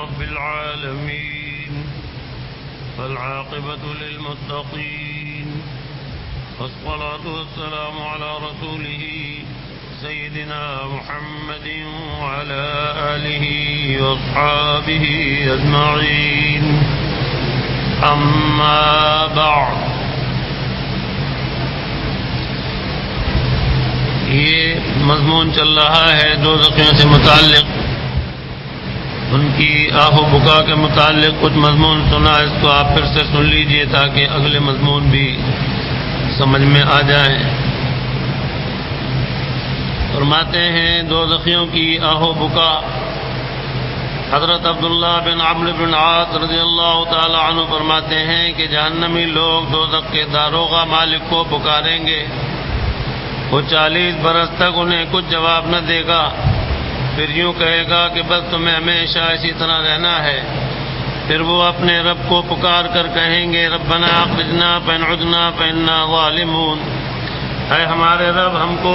رب العالمين والعاقبة للمتقين والصلاة والسلام على رسوله سيدنا محمد وعلى آله وأصحابه أجمعين أما بعد. یہ مضمون چل رہا ہے دوزخیوں سے متعلق، ان کی آہ و بکا کے متعلق کچھ مضمون سنا، اس کو آپ پھر سے سن لیجئے تاکہ اگلے مضمون بھی سمجھ میں آ جائیں. فرماتے ہیں دوزخیوں کی آہ و بکا. حضرت عبداللہ بن عمرو بن عاص رضی اللہ تعالی عنہ فرماتے ہیں کہ جہنمی لوگ دوزخ کے داروغہ مالک کو پکاریں گے. وہ 40 برس تک انہیں کچھ جواب نہ دے گا، پھر یوں کہے گا کہ بس تمہیں ہمیشہ اسی طرح رہنا ہے. پھر وہ اپنے رب کو پکار کر کہیں گے ربنا اخرجنا فإن عدنا فإنا ظالمون، اے ہمارے رب ہم کو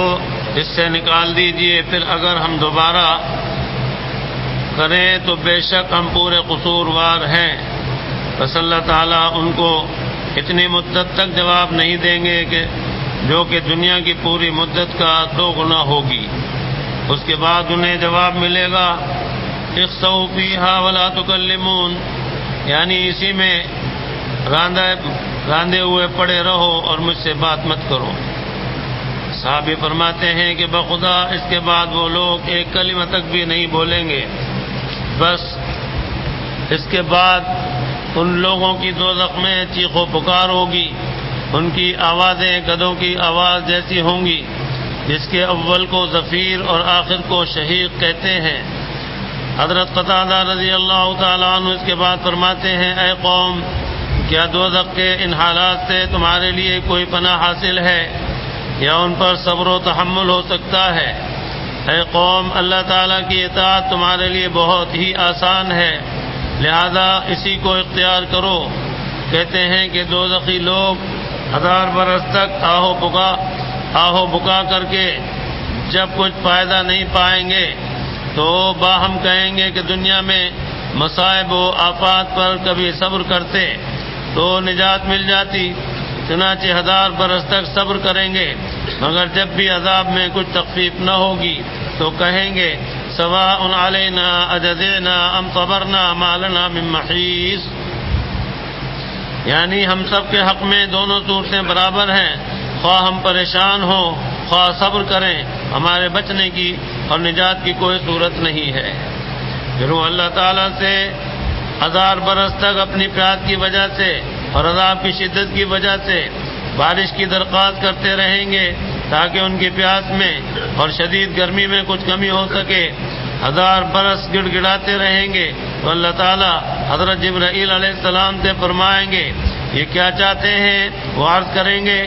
اس سے نکال دیجئے، پھر اگر ہم دوبارہ کریں تو بے شک ہم پورے قصوروار ہیں. بس اللہ تعالیٰ ان کو اتنی مدت تک جواب نہیں دیں گے کہ جو کہ دنیا کی پوری مدت کا 2 گنا ہوگی. اس کے بعد انہیں جواب ملے گا اخسؤوا فیہا ولا تکلمون، یعنی اسی میں راندے ہوئے پڑے رہو اور مجھ سے بات مت کرو. صحابی فرماتے ہیں کہ بخدا اس کے بعد وہ لوگ ایک کلمہ تک بھی نہیں بولیں گے. بس اس کے بعد ان لوگوں کی دوزخ میں چیخ و پکار ہوگی. ان کی آوازیں گدھوں کی آواز جیسی ہوں گی، جس کے اول کو زفیر اور آخر کو شہیق کہتے ہیں. حضرت قتادہ رضی اللہ تعالیٰ عنہ اس کے بعد فرماتے ہیں اے قوم، کیا دوزخ کے ان حالات سے تمہارے لیے کوئی پناہ حاصل ہے یا ان پر صبر و تحمل ہو سکتا ہے؟ اے قوم، اللہ تعالیٰ کی اطاعت تمہارے لیے بہت ہی آسان ہے، لہذا اسی کو اختیار کرو. کہتے ہیں کہ دوزخی لوگ 1000 برس تک آہ و بکا کر کے جب کچھ فائدہ نہیں پائیں گے تو باہم کہیں گے کہ دنیا میں مصائب و آفات پر کبھی صبر کرتے تو نجات مل جاتی. چنانچہ 1000 برس تک صبر کریں گے، مگر جب بھی عذاب میں کچھ تخفیف نہ ہوگی تو کہیں گے سواء علینا اجزعنا ام صبرنا ما لنا من محیص، یعنی ہم سب کے حق میں دونوں صورتیں برابر ہیں، خواہ ہم پریشان ہوں خواہ صبر کریں، ہمارے بچنے کی اور نجات کی کوئی صورت نہیں ہے. پھر وہ اللہ تعالیٰ سے 1000 برس تک اپنی پیاس کی وجہ سے اور عذاب کی شدت کی وجہ سے بارش کی درخواست کرتے رہیں گے تاکہ ان کی پیاس میں اور شدید گرمی میں کچھ کمی ہو سکے. 1000 برس گڑ گڑاتے رہیں گے تو اللہ تعالیٰ حضرت جبرائیل علیہ السلام سے فرمائیں گے یہ کیا چاہتے ہیں؟ وہ عرض کریں گے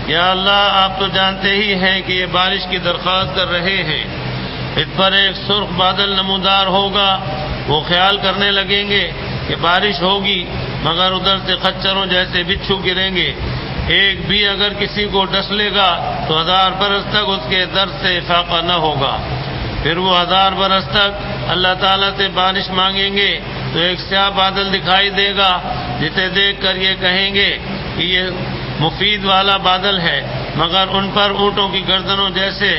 یا اللہ آپ تو جانتے ہی ہیں کہ یہ بارش کی درخواست کر رہے ہیں. اس پر ایک سرخ بادل نمودار ہوگا. وہ خیال کرنے لگیں گے کہ بارش ہوگی، مگر ادھر سے خچروں جیسے بچھو گریں گے. ایک بھی اگر کسی کو ڈس لے گا تو 1000 برس تک اس کے درد سے افاقہ نہ ہوگا. پھر وہ 1000 برس تک اللہ تعالیٰ سے بارش مانگیں گے تو ایک سیاہ بادل دکھائی دے گا، جسے دیکھ کر یہ کہیں گے کہ یہ مفید والا بادل ہے، مگر ان پر اونٹوں کی گردنوں جیسے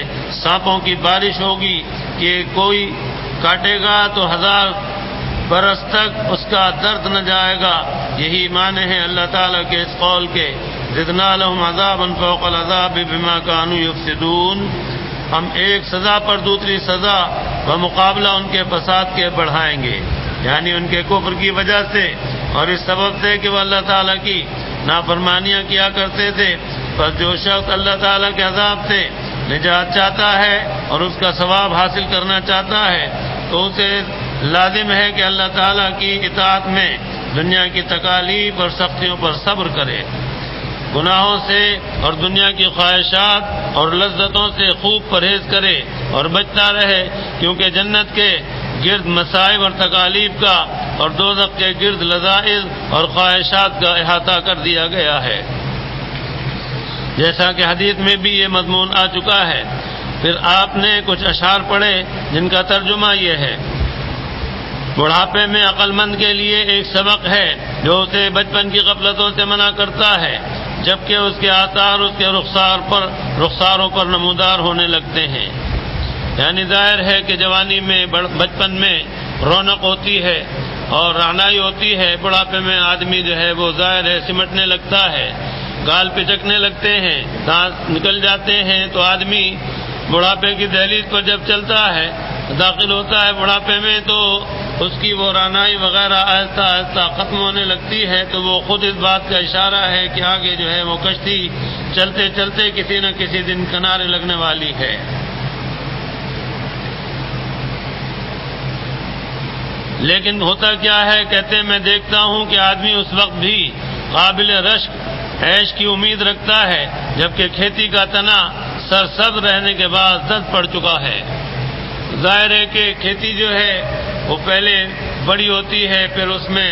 سانپوں کی بارش ہوگی کہ کوئی کاٹے گا تو 1000 برس تک اس کا درد نہ جائے گا. یہی معنی ہے اللہ تعالیٰ کے اس قول کے زدنا لهم عذابا فوق العذاب بما كانوا يفسدون، ہم ایک سزا پر دوسری سزا بمقابلہ ان کے فساد کے بڑھائیں گے، یعنی ان کے کفر کی وجہ سے اور اس سبب سے کہ وہ اللہ تعالیٰ کی نافرمانیاں کیا کرتے تھے. بس جو شخص اللہ تعالیٰ کے عذاب سے نجات چاہتا ہے اور اس کا ثواب حاصل کرنا چاہتا ہے تو اسے لازم ہے کہ اللہ تعالیٰ کی اطاعت میں دنیا کی تکالیف اور سختیوں پر صبر کرے، گناہوں سے اور دنیا کی خواہشات اور لذتوں سے خوب پرہیز کرے اور بچتا رہے، کیونکہ جنت کے گرد مصائب اور تکالیف کا اور دوزخ کے گرد لذائذ اور خواہشات کا احاطہ کر دیا گیا ہے. جیسا کہ حدیث میں بھی یہ مضمون آ چکا ہے. پھر آپ نے کچھ اشعار پڑھے جن کا ترجمہ یہ ہے بڑھاپے میں عقل مند کے لیے ایک سبق ہے جو اسے بچپن کی غفلتوں سے منع کرتا ہے، جبکہ اس کے آثار اس کے رخساروں پر نمودار ہونے لگتے ہیں۔ یعنی ظاہر ہے کہ جوانی میں بچپن میں رونق ہوتی ہے اور رعنائی ہوتی ہے، بڑھاپے میں آدمی جو ہے وہ ظاہر ہے سمٹنے لگتا ہے، گال پچکنے لگتے ہیں، دانت نکل جاتے ہیں، تو آدمی بڑھاپے کی دہلیز پر جب چلتا ہے، داخل ہوتا ہے بڑھاپے میں، تو اس کی وہ رعنائی وغیرہ آہستہ آہستہ ختم ہونے لگتی ہے، تو وہ خود اس بات کا اشارہ ہے کہ آگے جو ہے وہ کشتی چلتے چلتے کسی نہ کسی دن کنارے لگنے والی ہے۔ لیکن ہوتا کیا ہے، کہتے ہیں میں دیکھتا ہوں کہ آدمی اس وقت بھی قابل رشک عیش کی امید رکھتا ہے، جبکہ کھیتی کا تنا سرسبز رہنے کے بعد زرد پڑ چکا ہے۔ ظاہر ہے کہ کھیتی جو ہے وہ پہلے بڑی ہوتی ہے، پھر اس میں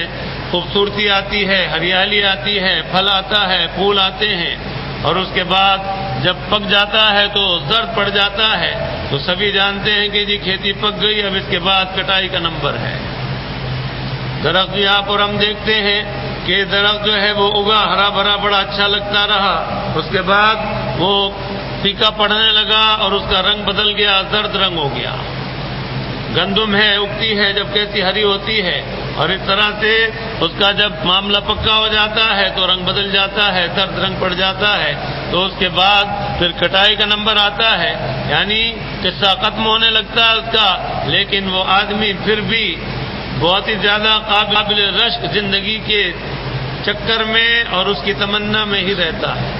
خوبصورتی آتی ہے، ہریالی آتی ہے، پھل آتا ہے، پھول آتے ہیں، اور اس کے بعد جب پک جاتا ہے تو زرد پڑ جاتا ہے، تو سبھی جانتے ہیں کہ جی کھیتی پک گئی، اب اس کے بعد کٹائی کا نمبر ہے۔ درخت یہاں پر ہم دیکھتے ہیں کہ درخت جو ہے وہ اگا، ہرا بھرا بڑا اچھا لگتا رہا، اس کے بعد وہ پھیکا پڑنے لگا اور اس کا رنگ بدل گیا، زرد رنگ ہو گیا۔ گندم ہے، اگتی ہے جب کیسی ہری ہوتی ہے، اور اس طرح سے اس کا جب معاملہ پکا ہو جاتا ہے تو رنگ بدل جاتا ہے، زرد رنگ پڑ جاتا ہے، تو اس کے بعد پھر کٹائی کا نمبر آتا ہے، یعنی قصہ ختم ہونے لگتا ہے اس کا، لیکن وہ آدمی پھر بھی بہت ہی زیادہ قابل رشک زندگی کے چکر میں اور اس کی تمنا میں ہی رہتا ہے۔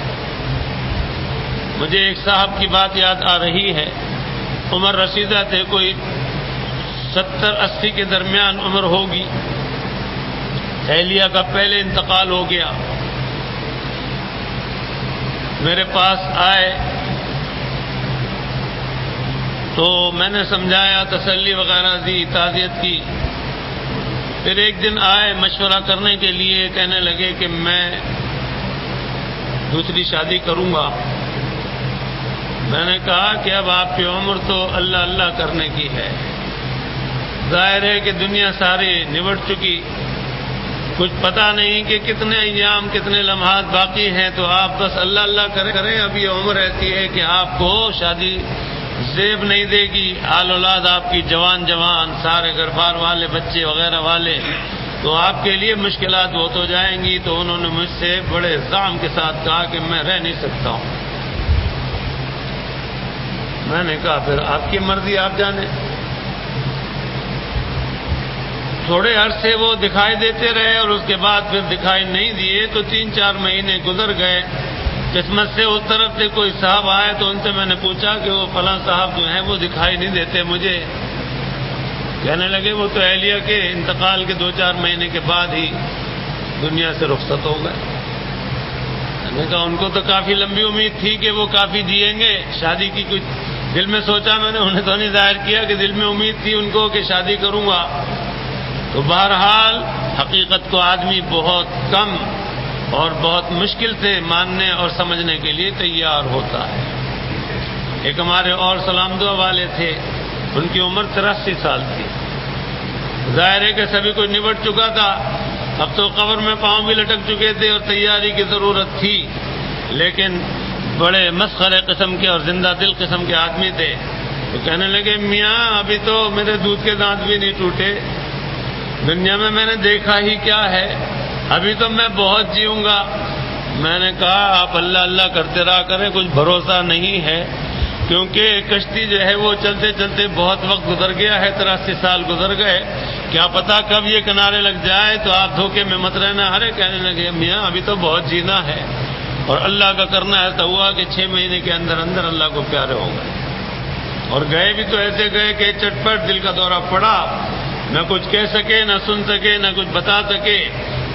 مجھے ایک صاحب کی بات یاد آ رہی ہے، عمر رسیدہ تھے، کوئی 70-80 کے درمیان عمر ہوگی، اہلیہ کا پہلے انتقال ہو گیا۔ میرے پاس آئے تو میں نے سمجھایا، تسلی وغیرہ دی، تعزیت کی۔ پھر ایک دن آئے مشورہ کرنے کے لیے، کہنے لگے کہ میں دوسری شادی کروں گا۔ میں نے کہا کہ اب آپ کی عمر تو اللہ اللہ کرنے کی ہے، ظاہر ہے کہ دنیا ساری نبٹ چکی، کچھ پتہ نہیں کہ کتنے ایام کتنے لمحات باقی ہیں، تو آپ بس اللہ اللہ کریں۔ ابھی عمر ایسی ہے کہ آپ کو شادی زیب نہیں دے گی، آل اولاد آپ کی جوان سارے گھر بار والے بچے وغیرہ والے، تو آپ کے لیے مشکلات بہت ہو جائیں گی۔ تو انہوں نے مجھ سے بڑے زعم کے ساتھ کہا کہ میں رہ نہیں سکتا ہوں۔ میں نے کہا پھر آپ کی مرضی، آپ جانے۔ تھوڑے عرصے وہ دکھائی دیتے رہے اور اس کے بعد پھر دکھائی نہیں دیے، تو 3-4 مہینے گزر گئے۔ قسمت سے اس طرف سے کوئی صاحب آئے تو ان سے میں نے پوچھا کہ وہ فلاں صاحب جو ہیں وہ دکھائی نہیں دیتے مجھے۔ کہنے لگے وہ تو اہلیہ کے انتقال کے 2-4 مہینے کے بعد ہی دنیا سے رخصت ہو گئے۔ میں نے کہا ان کو تو کافی لمبی امید تھی کہ وہ کافی جئیں گے، شادی کی کچھ دل میں سوچا میں نے، انہیں تو نہیں ظاہر کیا کہ دل میں امید تھی ان کو کہ شادی کروں گا۔ تو بہرحال حقیقت کو آدمی بہت کم اور بہت مشکل سے ماننے اور سمجھنے کے لیے تیار ہوتا ہے۔ ایک ہمارے اور سلام دعا والے تھے، ان کی عمر 83 سال تھی۔ ظاہر ہے کہ سبھی کچھ نبٹ چکا تھا، اب تو قبر میں پاؤں بھی لٹک چکے تھے اور تیاری کی ضرورت تھی، لیکن بڑے مسخرے قسم کے اور زندہ دل قسم کے آدمی تھے۔ تو کہنے لگے میاں ابھی تو میرے دودھ کے دانت بھی نہیں ٹوٹے، دنیا میں نے دیکھا ہی کیا ہے، ابھی تو میں بہت جیوں گا۔ میں نے کہا آپ اللہ اللہ کرتے رہا کریں، کچھ بھروسہ نہیں ہے، کیونکہ کشتی جو ہے وہ چلتے چلتے بہت وقت گزر گیا ہے، 83 سال گزر گئے، کیا پتا کب یہ کنارے لگ جائے، تو آپ دھوکے میں مت رہنا۔ ارے کہنے لگے میاں ابھی تو بہت جینا ہے، اور اللہ کا کرنا ایسا ہوا کہ 6 مہینے کے اندر اندر اللہ کو پیارے ہو گئے، اور گئے بھی تو ایسے گئے کہ چٹپٹ دل کا دورہ پڑا، نہ کچھ کہہ سکے، نہ سن سکے، نہ کچھ بتا سکے،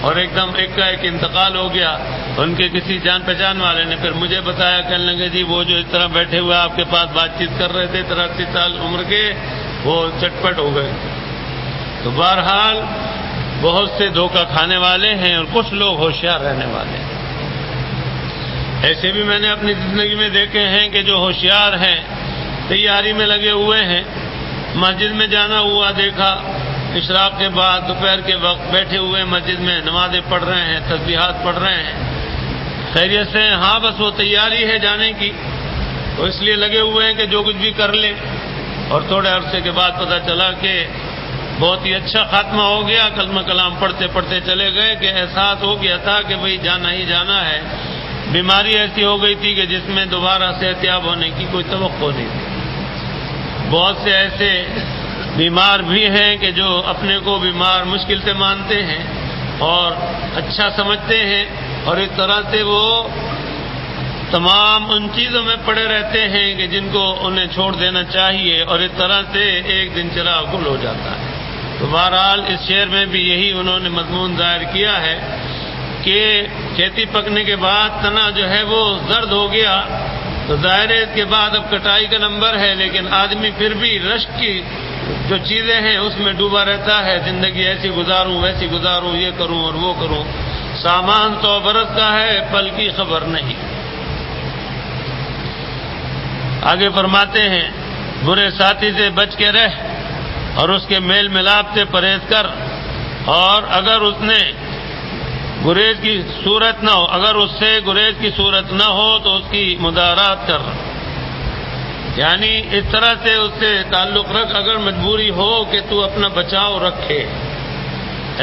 اور ایک دم ایک کا ایک انتقال ہو گیا۔ ان کے کسی جان پہچان والے نے پھر مجھے بتایا، کہنے لگے جی وہ جو اس طرح بیٹھے ہوئے آپ کے پاس بات چیت کر رہے تھے 83 سال عمر کے، وہ چٹپٹ ہو گئے۔ تو بہرحال بہت سے دھوکہ کھانے والے ہیں اور کچھ لوگ ہوشیار رہنے والے ہیں۔ ایسے بھی میں نے اپنی زندگی میں دیکھے ہیں کہ جو ہوشیار ہیں، تیاری میں لگے ہوئے ہیں، مسجد میں جانا ہوا دیکھا، اشراق کے بعد دوپہر کے وقت بیٹھے ہوئے مسجد میں نمازیں پڑھ رہے ہیں، تسبیحات پڑھ رہے ہیں، خیریت سے ہیں؟ ہاں بس وہ تیاری ہے جانے کی، تو اس لیے لگے ہوئے ہیں کہ جو کچھ بھی کر لیں. اور تھوڑے عرصے کے بعد پتہ چلا کہ بہت ہی اچھا خاتمہ ہو گیا، کلمہ کلام پڑھتے پڑھتے چلے گئے کہ احساس ہو گیا تھا کہ بھئی جانا ہی جانا ہے. بیماری ایسی ہو گئی تھی کہ جس میں دوبارہ صحتیاب ہونے کی کوئی توقع نہیں تھی. بہت سے ایسے بیمار بھی ہیں کہ جو اپنے کو بیمار مشکل سے مانتے ہیں اور اچھا سمجھتے ہیں، اور اس طرح سے وہ تمام ان چیزوں میں پڑے رہتے ہیں کہ جن کو انہیں چھوڑ دینا چاہیے، اور اس طرح سے ایک دن چراغ گل ہو جاتا ہے. تو بہرحال اس شعر میں بھی یہی انہوں نے مضمون ظاہر کیا ہے کہ کھیتی پکنے کے بعد تنا جو ہے وہ زرد ہو گیا، تو ظاہر ہے اس کے بعد اب کٹائی کا نمبر ہے، لیکن آدمی پھر بھی رشک کی جو چیزیں ہیں اس میں ڈوبا رہتا ہے. زندگی ایسی گزاروں ویسی گزاروں، یہ کروں اور وہ کروں. سامان 100 برس کا ہے، پل کی خبر نہیں. آگے فرماتے ہیں برے ساتھی سے بچ کے رہ اور اس کے میل ملاپ سے پرہیز کر، اور اگر اس نے گریز کی صورت نہ ہو، اگر اس سے گریز کی صورت نہ ہو تو اس کی مدارات کر، یعنی اس طرح سے اس سے تعلق رکھ اگر مجبوری ہو کہ تو اپنا بچاؤ رکھے.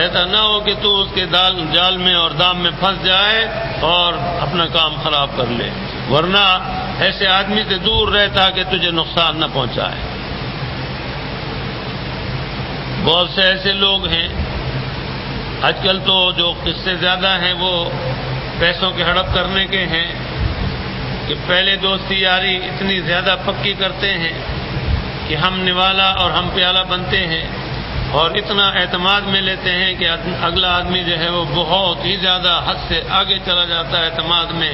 ایسا نہ ہو کہ تو اس کے جال میں اور دام میں پھنس جائے اور اپنا کام خراب کر لے، ورنہ ایسے آدمی سے دور رہ تاکہ تجھے نقصان نہ پہنچائے. بہت سے ایسے لوگ ہیں آج کل تو جو قصے زیادہ ہیں وہ پیسوں کے ہڑپ کرنے کے ہیں کہ پہلے دوستی یاری اتنی زیادہ پکی کرتے ہیں کہ ہم نوالا اور ہم پیالہ بنتے ہیں، اور اتنا اعتماد میں لیتے ہیں کہ اگلا آدمی جو ہے وہ بہت ہی زیادہ حد سے آگے چلا جاتا ہے اعتماد میں،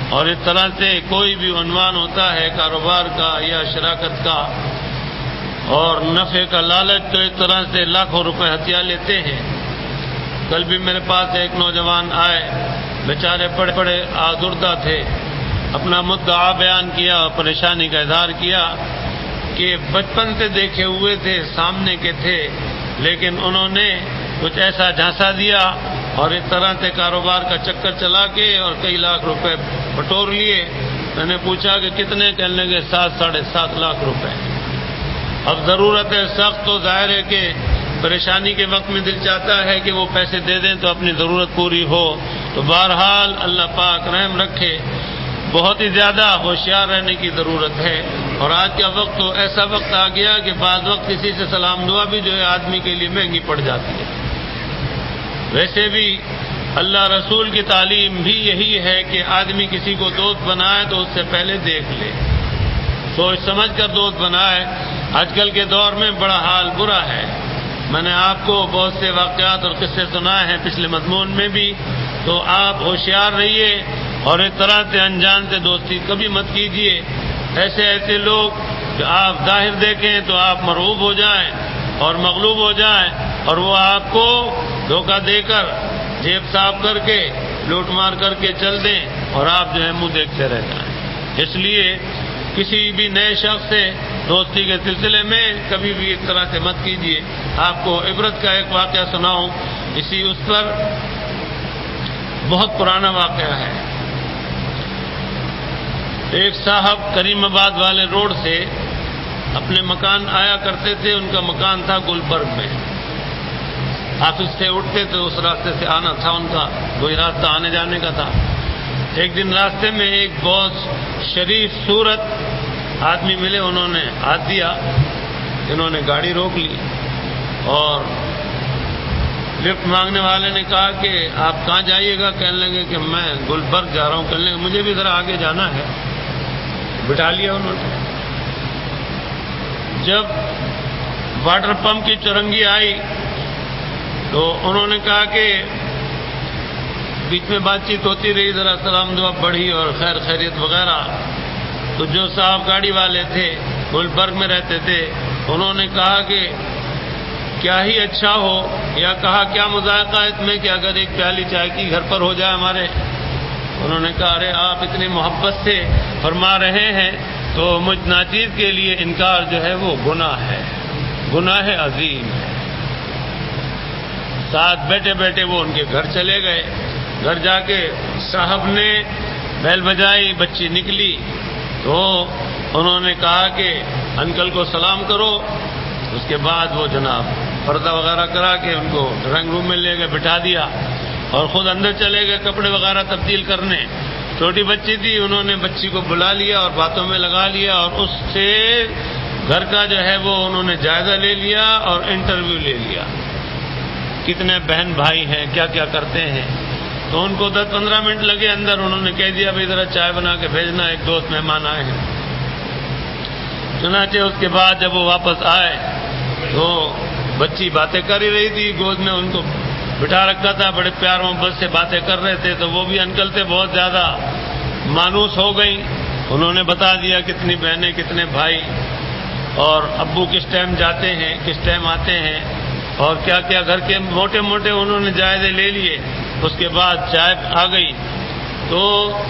اور اس طرح سے کوئی بھی عنوان ہوتا ہے کاروبار کا یا شراکت کا اور نفع کا لالچ، تو اس طرح سے لاکھوں روپے ہتھیا لیتے ہیں. کل بھی میرے پاس ایک نوجوان آئے، بیچارے بڑے آزردہ تھے، اپنا مدعا بیان کیا اور پریشانی کا اظہار کیا کہ بچپن سے دیکھے ہوئے تھے، سامنے کے تھے، لیکن انہوں نے کچھ ایسا جھانسا دیا اور اس طرح سے کاروبار کا چکر چلا کے اور کئی لاکھ روپے بٹور لیے. میں نے پوچھا کہ کتنے؟ کہنے لگے 7-7.5 لاکھ روپے. اب ضرورت ہے سخت، تو ظاہر ہے کہ پریشانی کے وقت میں دل چاہتا ہے کہ وہ پیسے دے دیں تو اپنی ضرورت پوری ہو. تو بہرحال اللہ پاک رحم رکھے، بہت ہی زیادہ ہوشیار رہنے کی ضرورت ہے. اور آج کا وقت تو ایسا وقت آ گیا کہ بعض وقت کسی سے سلام دعا بھی جو ہے آدمی کے لیے مہنگی پڑ جاتی ہے. ویسے بھی اللہ رسول کی تعلیم بھی یہی ہے کہ آدمی کسی کو دوست بنائے تو اس سے پہلے دیکھ لے، سوچ سمجھ کر دوست بنائے. آج کل کے دور میں بڑا حال برا ہے. میں نے آپ کو بہت سے واقعات اور قصے سنائے ہیں پچھلے مضمون میں بھی، تو آپ ہوشیار رہیے اور اس طرح سے انجان سے دوستی کبھی مت کیجیے. ایسے لوگ جو آپ ظاہر دیکھیں تو آپ مرعوب ہو جائیں اور مغلوب ہو جائیں، اور وہ آپ کو دھوکہ دے کر جیب صاف کر کے لوٹ مار کر کے چل دیں اور آپ جو ہے منہ دیکھتے رہ جائیں. اس لیے کسی بھی نئے شخص سے دوستی کے سلسلے میں کبھی بھی اس طرح سے مت کیجیے. آپ کو عبرت کا ایک واقعہ سناؤں، اس پر بہت پرانا واقعہ ہے. ایک صاحب کریم آباد والے روڈ سے اپنے مکان آیا کرتے تھے. ان کا مکان تھا گلبرگ میں. آفس سے اٹھتے تو اس راستے سے آنا تھا، ان کا وہی راستہ آنے جانے کا تھا. ایک دن راستے میں ایک بہت شریف صورت آدمی ملے، انہوں نے ہاتھ دیا، انہوں نے گاڑی روک لی اور لفٹ مانگنے والے نے کہا کہ آپ کہاں جائیے گا؟ کہنے لگے کہ میں گلبرگ جا رہا ہوں. کہنے لگے مجھے بھی ذرا آگے جانا ہے. بٹھا لیا انہوں نے. جب واٹر پمپ کی چرنگی آئی تو انہوں نے کہا کہ بیچ میں بات چیت ہوتی رہی، ذرا سلام دعا بڑھی اور خیر خیریت وغیرہ. تو جو صاحب گاڑی والے تھے، گلبرگ میں رہتے تھے، انہوں نے کہا کہ کیا ہی اچھا ہو، یا کہا کیا مذائقہ اس میں کہ اگر ایک پیالی چائے کی گھر پر ہو جائے ہمارے. انہوں نے کہا ارے آپ اتنی محبت سے فرما رہے ہیں تو مجھ ناچیز کے لیے انکار جو ہے وہ گناہ ہے، گناہ عظیم ہے. ساتھ بیٹھے بیٹھے وہ ان کے گھر چلے گئے. گھر جا کے صاحب نے بیل بجائی، بچی نکلی تو انہوں نے کہا کہ انکل کو سلام کرو. اس کے بعد وہ جناب پردہ وغیرہ کرا کے ان کو ڈرائنگ روم میں لے گئے، بٹھا دیا اور خود اندر چلے گئے کپڑے وغیرہ تبدیل کرنے. چھوٹی بچی تھی، انہوں نے بچی کو بلا لیا اور باتوں میں لگا لیا اور اس سے گھر کا جو ہے وہ انہوں نے جائزہ لے لیا اور انٹرویو لے لیا، کتنے بہن بھائی ہیں، کیا کیا کرتے ہیں. تو ان کو 10-15 منٹ لگے اندر. انہوں نے کہہ دیا بھائی ذرا چائے بنا کے بھیجنا، ایک دوست مہمان آئے ہیں. چنانچہ اس کے بعد جب وہ واپس آئے تو بچی باتیں کر ہی رہی تھی، گود میں ان کو بٹھا رکھا تھا، بڑے پیار محبت سے باتیں کر رہے تھے. تو وہ بھی انکل سے بہت زیادہ مانوس ہو گئی. انہوں نے بتا دیا کتنی بہنیں کتنے بھائی اور ابو کس ٹائم جاتے ہیں کس ٹائم آتے ہیں اور کیا کیا گھر کے موٹے موٹے انہوں نے جائزے لے لیے. اس کے بعد چائے آ گئی تو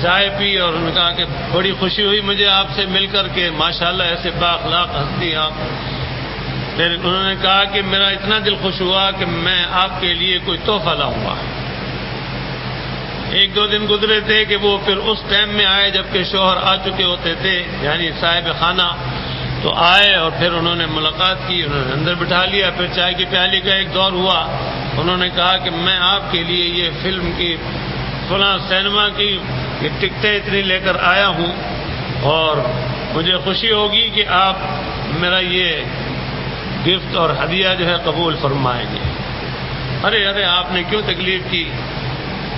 چائے پی اور انہوں نے کہا کہ بڑی خوشی ہوئی مجھے آپ سے مل کر کے، ماشاءاللہ ایسے بااخلاق ہستی آپ. پھر انہوں نے کہا کہ میرا اتنا دل خوش ہوا کہ میں آپ کے لیے کوئی تحفہ لاؤں گا. 1-2 دن گزرے تھے کہ وہ پھر اس ٹائم میں آئے جبکہ شوہر آ چکے ہوتے تھے، یعنی صاحب خانہ. تو آئے اور پھر انہوں نے ملاقات کی، انہوں نے اندر بٹھا لیا. پھر چائے کی پیالی کا ایک دور ہوا. انہوں نے کہا کہ میں آپ کے لیے یہ فلم کی فلاں سینما کی یہ ٹکٹیں اتنی لے کر آیا ہوں اور مجھے خوشی ہوگی کہ آپ میرا یہ گفٹ اور ہدیہ جو ہے قبول فرمائیں گے. ارے آپ نے کیوں تکلیف کی؟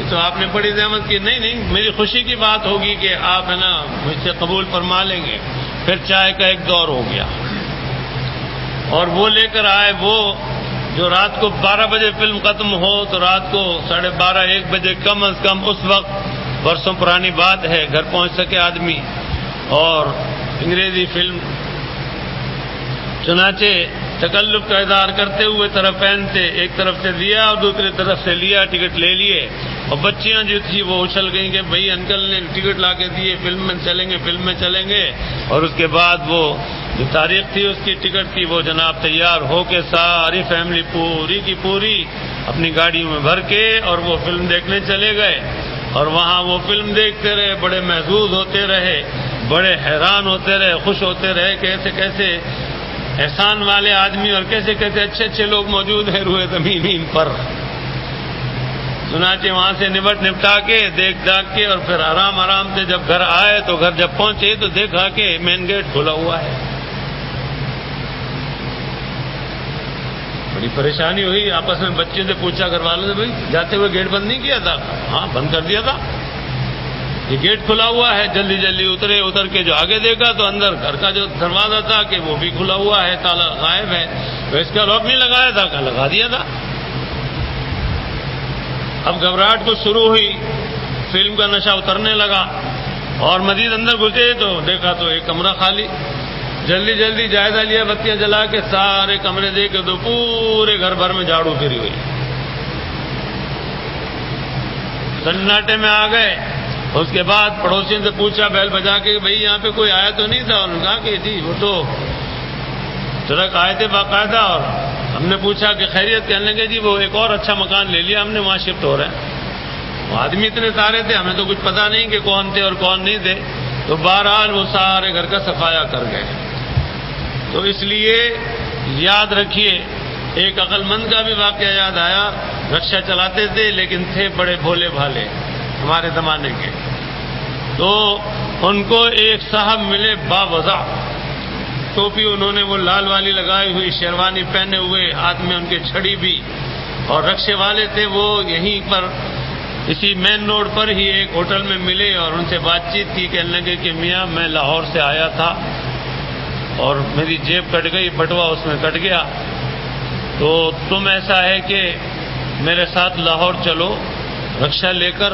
تو آپ نے بڑی زحمت کی. نہیں میری خوشی کی بات ہوگی کہ آپ ہے نا مجھ سے قبول فرما لیں گے. پھر چائے کا ایک دور ہو گیا اور وہ لے کر آئے وہ جو رات کو 12 بجے فلم ختم ہو تو رات کو 12:30-1 بجے کم از کم اس وقت، برسوں پرانی بات ہے، گھر پہنچ سکے آدمی. اور انگریزی فلم چنانچہ تکلف کا اظہار کرتے ہوئے طرفین سے ایک طرف سے دیا اور دوسری طرف سے لیا، ٹکٹ لے لیے. اور بچیاں جو تھی وہ اچھل گئیں کہ بھئی انکل نے ٹکٹ لا کے دیے، فلم میں چلیں گے. اور اس کے بعد وہ جو تاریخ تھی اس کی ٹکٹ تھی وہ جناب تیار ہو کے ساری فیملی پوری کی پوری اپنی گاڑیوں میں بھر کے اور وہ فلم دیکھنے چلے گئے. اور وہاں وہ فلم دیکھتے رہے، بڑے محظوظ ہوتے رہے، بڑے حیران ہوتے رہے، خوش ہوتے رہے کہ کیسے احسان والے آدمی اور کیسے اچھے لوگ موجود ہیں روئے زمین پر. چنانچہ وہاں سے نپٹا کے دیکھ داکھ کے اور پھر آرام سے جب گھر آئے تو گھر جب پہنچے تو دیکھا کہ مین گیٹ کھلا ہوا ہے. بڑی پریشانی ہوئی. آپس میں بچے سے پوچھا گھر والوں سے، بھائی جاتے ہوئے گیٹ بند نہیں کیا تھا؟ ہاں بند کر دیا تھا، یہ گیٹ کھلا ہوا ہے. جلدی اتر کے جو آگے دیکھا تو اندر گھر کا جو دروازہ تھا کہ وہ بھی کھلا ہوا ہے، تالا غائب ہے. تو اس کا لاک نہیں لگایا تھا؟ کہا لگا دیا تھا. اب گھبراہٹ کو شروع ہوئی، فلم کا نشہ اترنے لگا اور مزید اندر گھسے تو دیکھا تو ایک کمرہ خالی. جلدی جائزہ لیا، بتیاں جلا کے سارے کمرے دیکھے تو پورے گھر بھر میں جھاڑو پھری ہوئی. سناٹے میں آ گئے. اس کے بعد پڑوسیوں سے پوچھا بیل بجا کے، بھئی یہاں پہ کوئی آیا تو نہیں تھا؟ انہوں نے کہا کہ جی وہ تو ٹرک آئے تھے باقاعدہ. اور ہم نے پوچھا کہ خیریت؟ کہنے لگے جی وہ ایک اور اچھا مکان لے لیا ہم نے، وہاں شفٹ ہو رہے ہیں. وہ آدمی اتنے سارے تھے، ہمیں تو کچھ پتا نہیں کہ کون تھے اور کون نہیں تھے. تو بہرحال وہ سارے گھر کا صفایا کر گئے. تو اس لیے یاد رکھیے، ایک عقل مند کا بھی واقعہ یاد آیا. رکشا چلاتے تھے لیکن تھے بڑے بھولے بھالے ہمارے زمانے کے. تو ان کو ایک صاحب ملے باوضع، ٹوپی انہوں نے وہ لال والی لگائی ہوئی، شیروانی پہنے ہوئے، ہاتھ میں ان کے چھڑی بھی. اور رکشے والے تھے وہ یہیں پر اسی مین روڈ پر ہی ایک ہوٹل میں ملے اور ان سے بات چیت کی. کہنے لگے کہ میاں میں لاہور سے آیا تھا اور میری جیب کٹ گئی، بٹوا اس میں کٹ گیا. تو تم ایسا ہے کہ میرے ساتھ لاہور چلو رکشہ لے کر،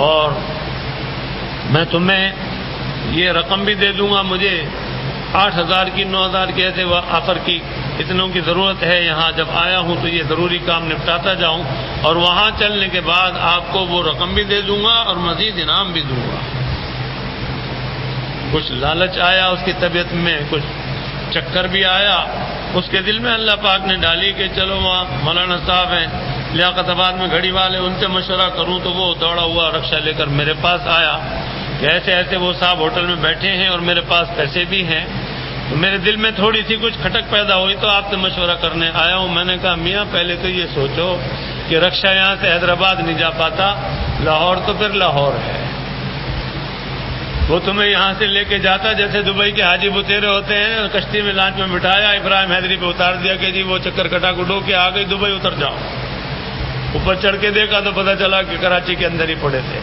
اور میں تمہیں یہ رقم بھی دے دوں گا. مجھے 8,000 کی 9,000 کی ایسے آفر کی، اتنوں کی ضرورت ہے. یہاں جب آیا ہوں تو یہ ضروری کام نپٹاتا جاؤں، اور وہاں چلنے کے بعد آپ کو وہ رقم بھی دے دوں گا اور مزید انعام بھی دوں گا. کچھ لالچ آیا اس کی طبیعت میں، کچھ چکر بھی آیا اس کے دل میں. اللہ پاک نے ڈالی کہ چلو وہاں مولانا صاحب ہیں، لیاقت آباد میں گھڑی والے، ان سے مشورہ کروں تو وہ دوڑا ہوا رکشہ لے کر میرے پاس آیا کہ ایسے ایسے وہ صاحب ہوٹل میں بیٹھے ہیں اور میرے پاس پیسے بھی ہیں. تو میرے دل میں تھوڑی سی کچھ کھٹک پیدا ہوئی تو آپ سے مشورہ کرنے آیا ہوں. میں نے کہا میاں پہلے تو یہ سوچو کہ رکشہ یہاں سے حیدرآباد نہیں جا پاتا، لاہور تو پھر لاہور ہے. وہ تمہیں یہاں سے لے کے جاتا جیسے دبئی کے حاجی بتیرے ہوتے ہیں، کشتی میں لانچ میں بٹھایا، ابراہیم حیدری پہ اتار دیا کہ جی وہ چکر کٹا کٹو کے آ گئی دبئی، اتر جاؤ. اوپر چڑھ کے دیکھا تو پتہ چلا کہ کراچی کے اندر ہی پڑے تھے.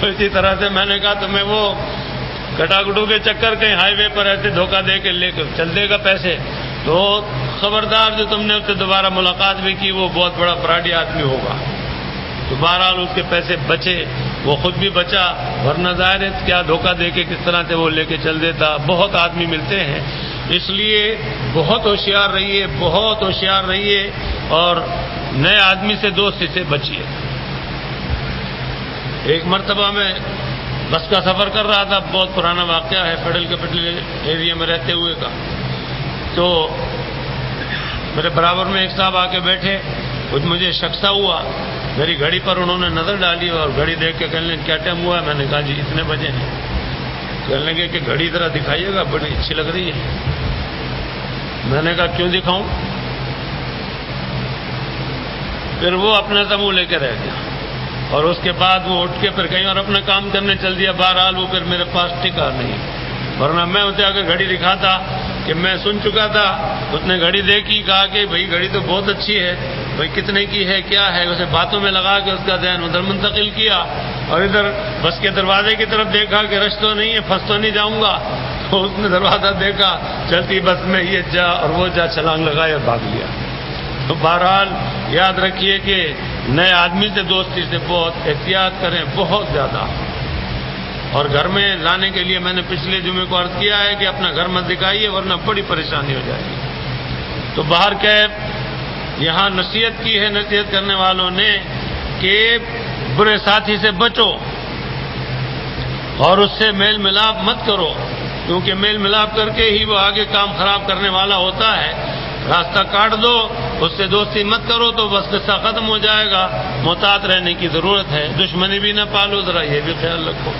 تو اسی طرح سے میں نے کہا تمہیں وہ کٹا کٹو کے چکر کہیں ہائی وے پر ایسے دھوکہ دے کے لے کے چل دے گا پیسے، تو خبردار جو تم نے اس سے دوبارہ ملاقات بھی کی وہ بہت بڑا فراڈی آدمی ہوگا. تو بہرحال اس کے پیسے بچے، وہ خود بھی بچا، ورنہ ظاہر ہے کیا دھوکہ دے کے کس طرح سے وہ لے کے چل دیتا. بہت آدمی ملتے ہیں، اس لیے بہت ہوشیار رہیے، بہت ہوشیار رہیے اور نئے آدمی سے دوستی سے بچیے. ایک مرتبہ میں بس کا سفر کر رہا تھا، بہت پرانا واقعہ ہے، فیڈرل کیپٹل ایریا میں رہتے ہوئے کا. تو میرے برابر میں ایک صاحب آ کے بیٹھے، کچھ مجھے شک سا ہوا، میری گھڑی پر انہوں نے نظر ڈالی اور گھڑی دیکھ کے کہنے لگے کیا ٹائم ہوا ہے؟ میں نے کہا جی اتنے بجے ہیں. کہنے لگے کہ گھڑی ذرا دکھائیے گا، بڑی اچھی لگ رہی ہے. میں نے کہا کیوں دکھاؤں؟ پھر وہ اپنا منہ لے کے رہ گیا اور اس کے بعد وہ اٹھ کے پھر کہیں اور اپنا کام کرنے چل دیا. بہرحال وہ پھر میرے پاس ٹکا نہیں، ورنہ میں اسے آ کے گھڑی دکھاتا کہ میں سن چکا تھا. اس نے گھڑی دیکھی، کہا کہ بھائی گھڑی تو بہت اچھی ہے، بھائی کتنے کی ہے کیا ہے، اسے باتوں میں لگا کے اس کا ذہن ادھر منتقل کیا اور ادھر بس کے دروازے کی طرف دیکھا کہ رش تو نہیں ہے، پھنس تو نہیں جاؤں گا. تو اس نے دروازہ دیکھا، چلتی بس میں یہ جا اور وہ جا، چھلانگ لگایا اور بھاگ لیا. تو بہرحال یاد رکھیے کہ نئے آدمی سے دوستی سے بہت احتیاط کریں، بہت زیادہ. اور گھر میں لانے کے لیے میں نے پچھلے جمعے کو عرض کیا ہے کہ اپنا گھر مت دکھائیے ورنہ بڑی پریشانی ہو جائے گی. تو باہر کیب یہاں نصیحت کی ہے نصیحت کرنے والوں نے کہ برے ساتھی سے بچو اور اس سے میل ملاپ مت کرو، کیونکہ میل ملاپ کر کے ہی وہ آگے کام خراب کرنے والا ہوتا ہے. راستہ کاٹ دو، اس سے دوستی مت کرو تو بس قصہ ختم ہو جائے گا. محتاط رہنے کی ضرورت ہے، دشمنی بھی نہ پالو، ذرا یہ بھی خیال رکھو.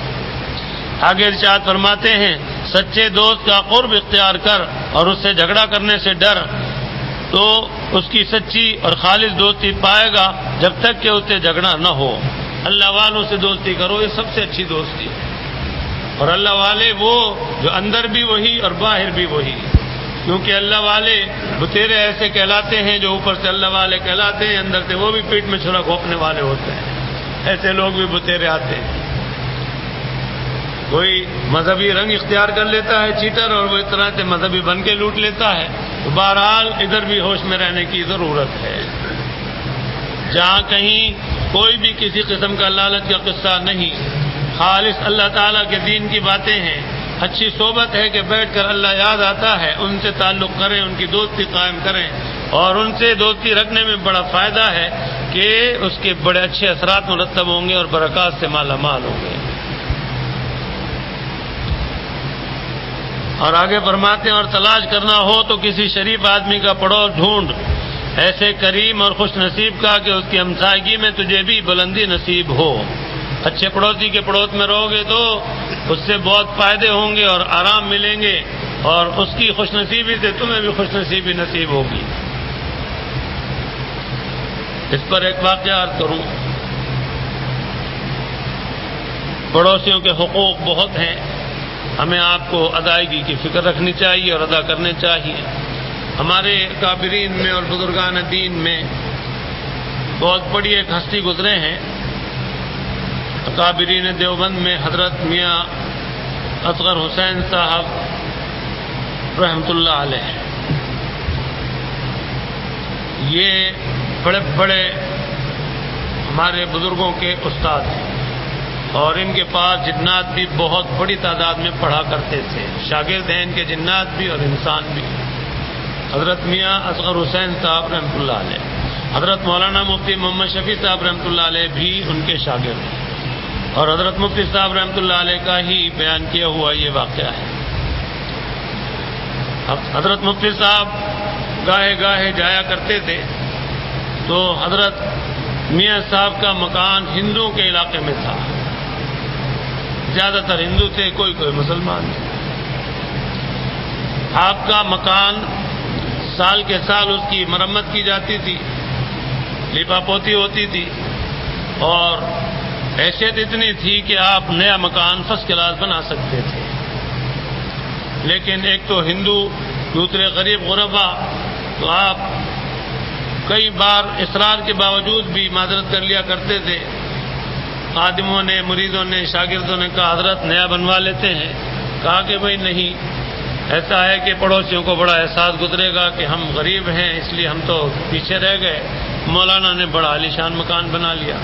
آگے ارشاد فرماتے ہیں سچے دوست کا قرب اختیار کر اور اس سے جھگڑا کرنے سے ڈر، تو اس کی سچی اور خالص دوستی پائے گا جب تک کہ اس سے جھگڑا نہ ہو. اللہ والوں سے دوستی کرو، یہ سب سے اچھی دوستی ہے. اور اللہ والے وہ جو اندر بھی وہی اور باہر بھی وہی، کیونکہ اللہ والے بتیرے ایسے کہلاتے ہیں جو اوپر سے اللہ والے کہلاتے ہیں، اندر سے وہ بھی پیٹ میں چھرا گھونپنے والے ہوتے ہیں. ایسے لوگ بھی بتیرے آتے ہیں. کوئی مذہبی رنگ اختیار کر لیتا ہے چیٹر اور وہ اس طرح سے مذہبی بن کے لوٹ لیتا ہے. تو بہرحال ادھر بھی ہوش میں رہنے کی ضرورت ہے. جہاں کہیں کوئی بھی کسی قسم کا لالچ کا قصہ نہیں، خالص اللہ تعالیٰ کے دین کی باتیں ہیں، اچھی صحبت ہے کہ بیٹھ کر اللہ یاد آتا ہے، ان سے تعلق کریں، ان کی دوستی قائم کریں. اور ان سے دوستی رکھنے میں بڑا فائدہ ہے کہ اس کے بڑے اچھے اثرات مرتب ہوں گے اور برکات سے مالا مال ہوں گے. اور آگے فرماتے ہیں اور تلاش کرنا ہو تو کسی شریف آدمی کا پڑوس ڈھونڈ، ایسے کریم اور خوش نصیب کا کہ اس کی ہمسائیگی میں تجھے بھی بلندی نصیب ہو. اچھے پڑوسی کے پڑوس میں رہو گے تو اس سے بہت فائدے ہوں گے اور آرام ملیں گے، اور اس کی خوش نصیبی سے تمہیں بھی خوش نصیبی نصیب ہوگی. اس پر ایک واقعہ عرض کروں. پڑوسیوں کے حقوق بہت ہیں، ہمیں آپ کو ادائیگی کی فکر رکھنی چاہیے اور ادا کرنے چاہیے. ہمارے کابرین میں اور بزرگان دین میں بہت بڑی ایک ہستی گزرے ہیں. کابرین دیوبند میں حضرت میاں اصغر حسین صاحب رحمۃ اللہ علیہ، یہ بڑے بڑے ہمارے بزرگوں کے استاد ہیں اور ان کے پاس جنات بھی بہت بڑی تعداد میں پڑھا کرتے تھے. شاگرد ہیں ان کے جنات بھی اور انسان بھی. حضرت میاں اصغر حسین صاحب رحمۃ اللہ علیہ، حضرت مولانا مفتی محمد شفیع صاحب رحمۃ اللہ علیہ بھی ان کے شاگرد ہیں. اور حضرت مفتی صاحب رحمۃ اللہ علیہ کا ہی بیان کیا ہوا یہ واقعہ ہے. حضرت مفتی صاحب گاہے گاہے جایا کرتے تھے تو حضرت میاں صاحب کا مکان ہندوؤں کے علاقے میں تھا، زیادہ تر ہندو تھے، کوئی مسلمان تھے۔ آپ کا مکان سال کے سال اس کی مرمت کی جاتی تھی، لیپا پوتی ہوتی تھی، اور حیثیت اتنی تھی کہ آپ نیا مکان فرسٹ کلاس بنا سکتے تھے۔ لیکن ایک تو ہندو، دوسرے غریب غربا، تو آپ کئی بار اصرار کے باوجود بھی معذرت کر لیا کرتے تھے۔ خادموں نے، مریدوں نے، شاگردوں نے کہا حضرت نیا بنوا لیتے ہیں۔ کہا کہ بھائی نہیں، ایسا ہے کہ پڑوسیوں کو بڑا احساس گزرے گا کہ ہم غریب ہیں، اس لیے ہم تو پیچھے رہ گئے۔ مولانا نے بڑا عالیشان مکان بنا لیا۔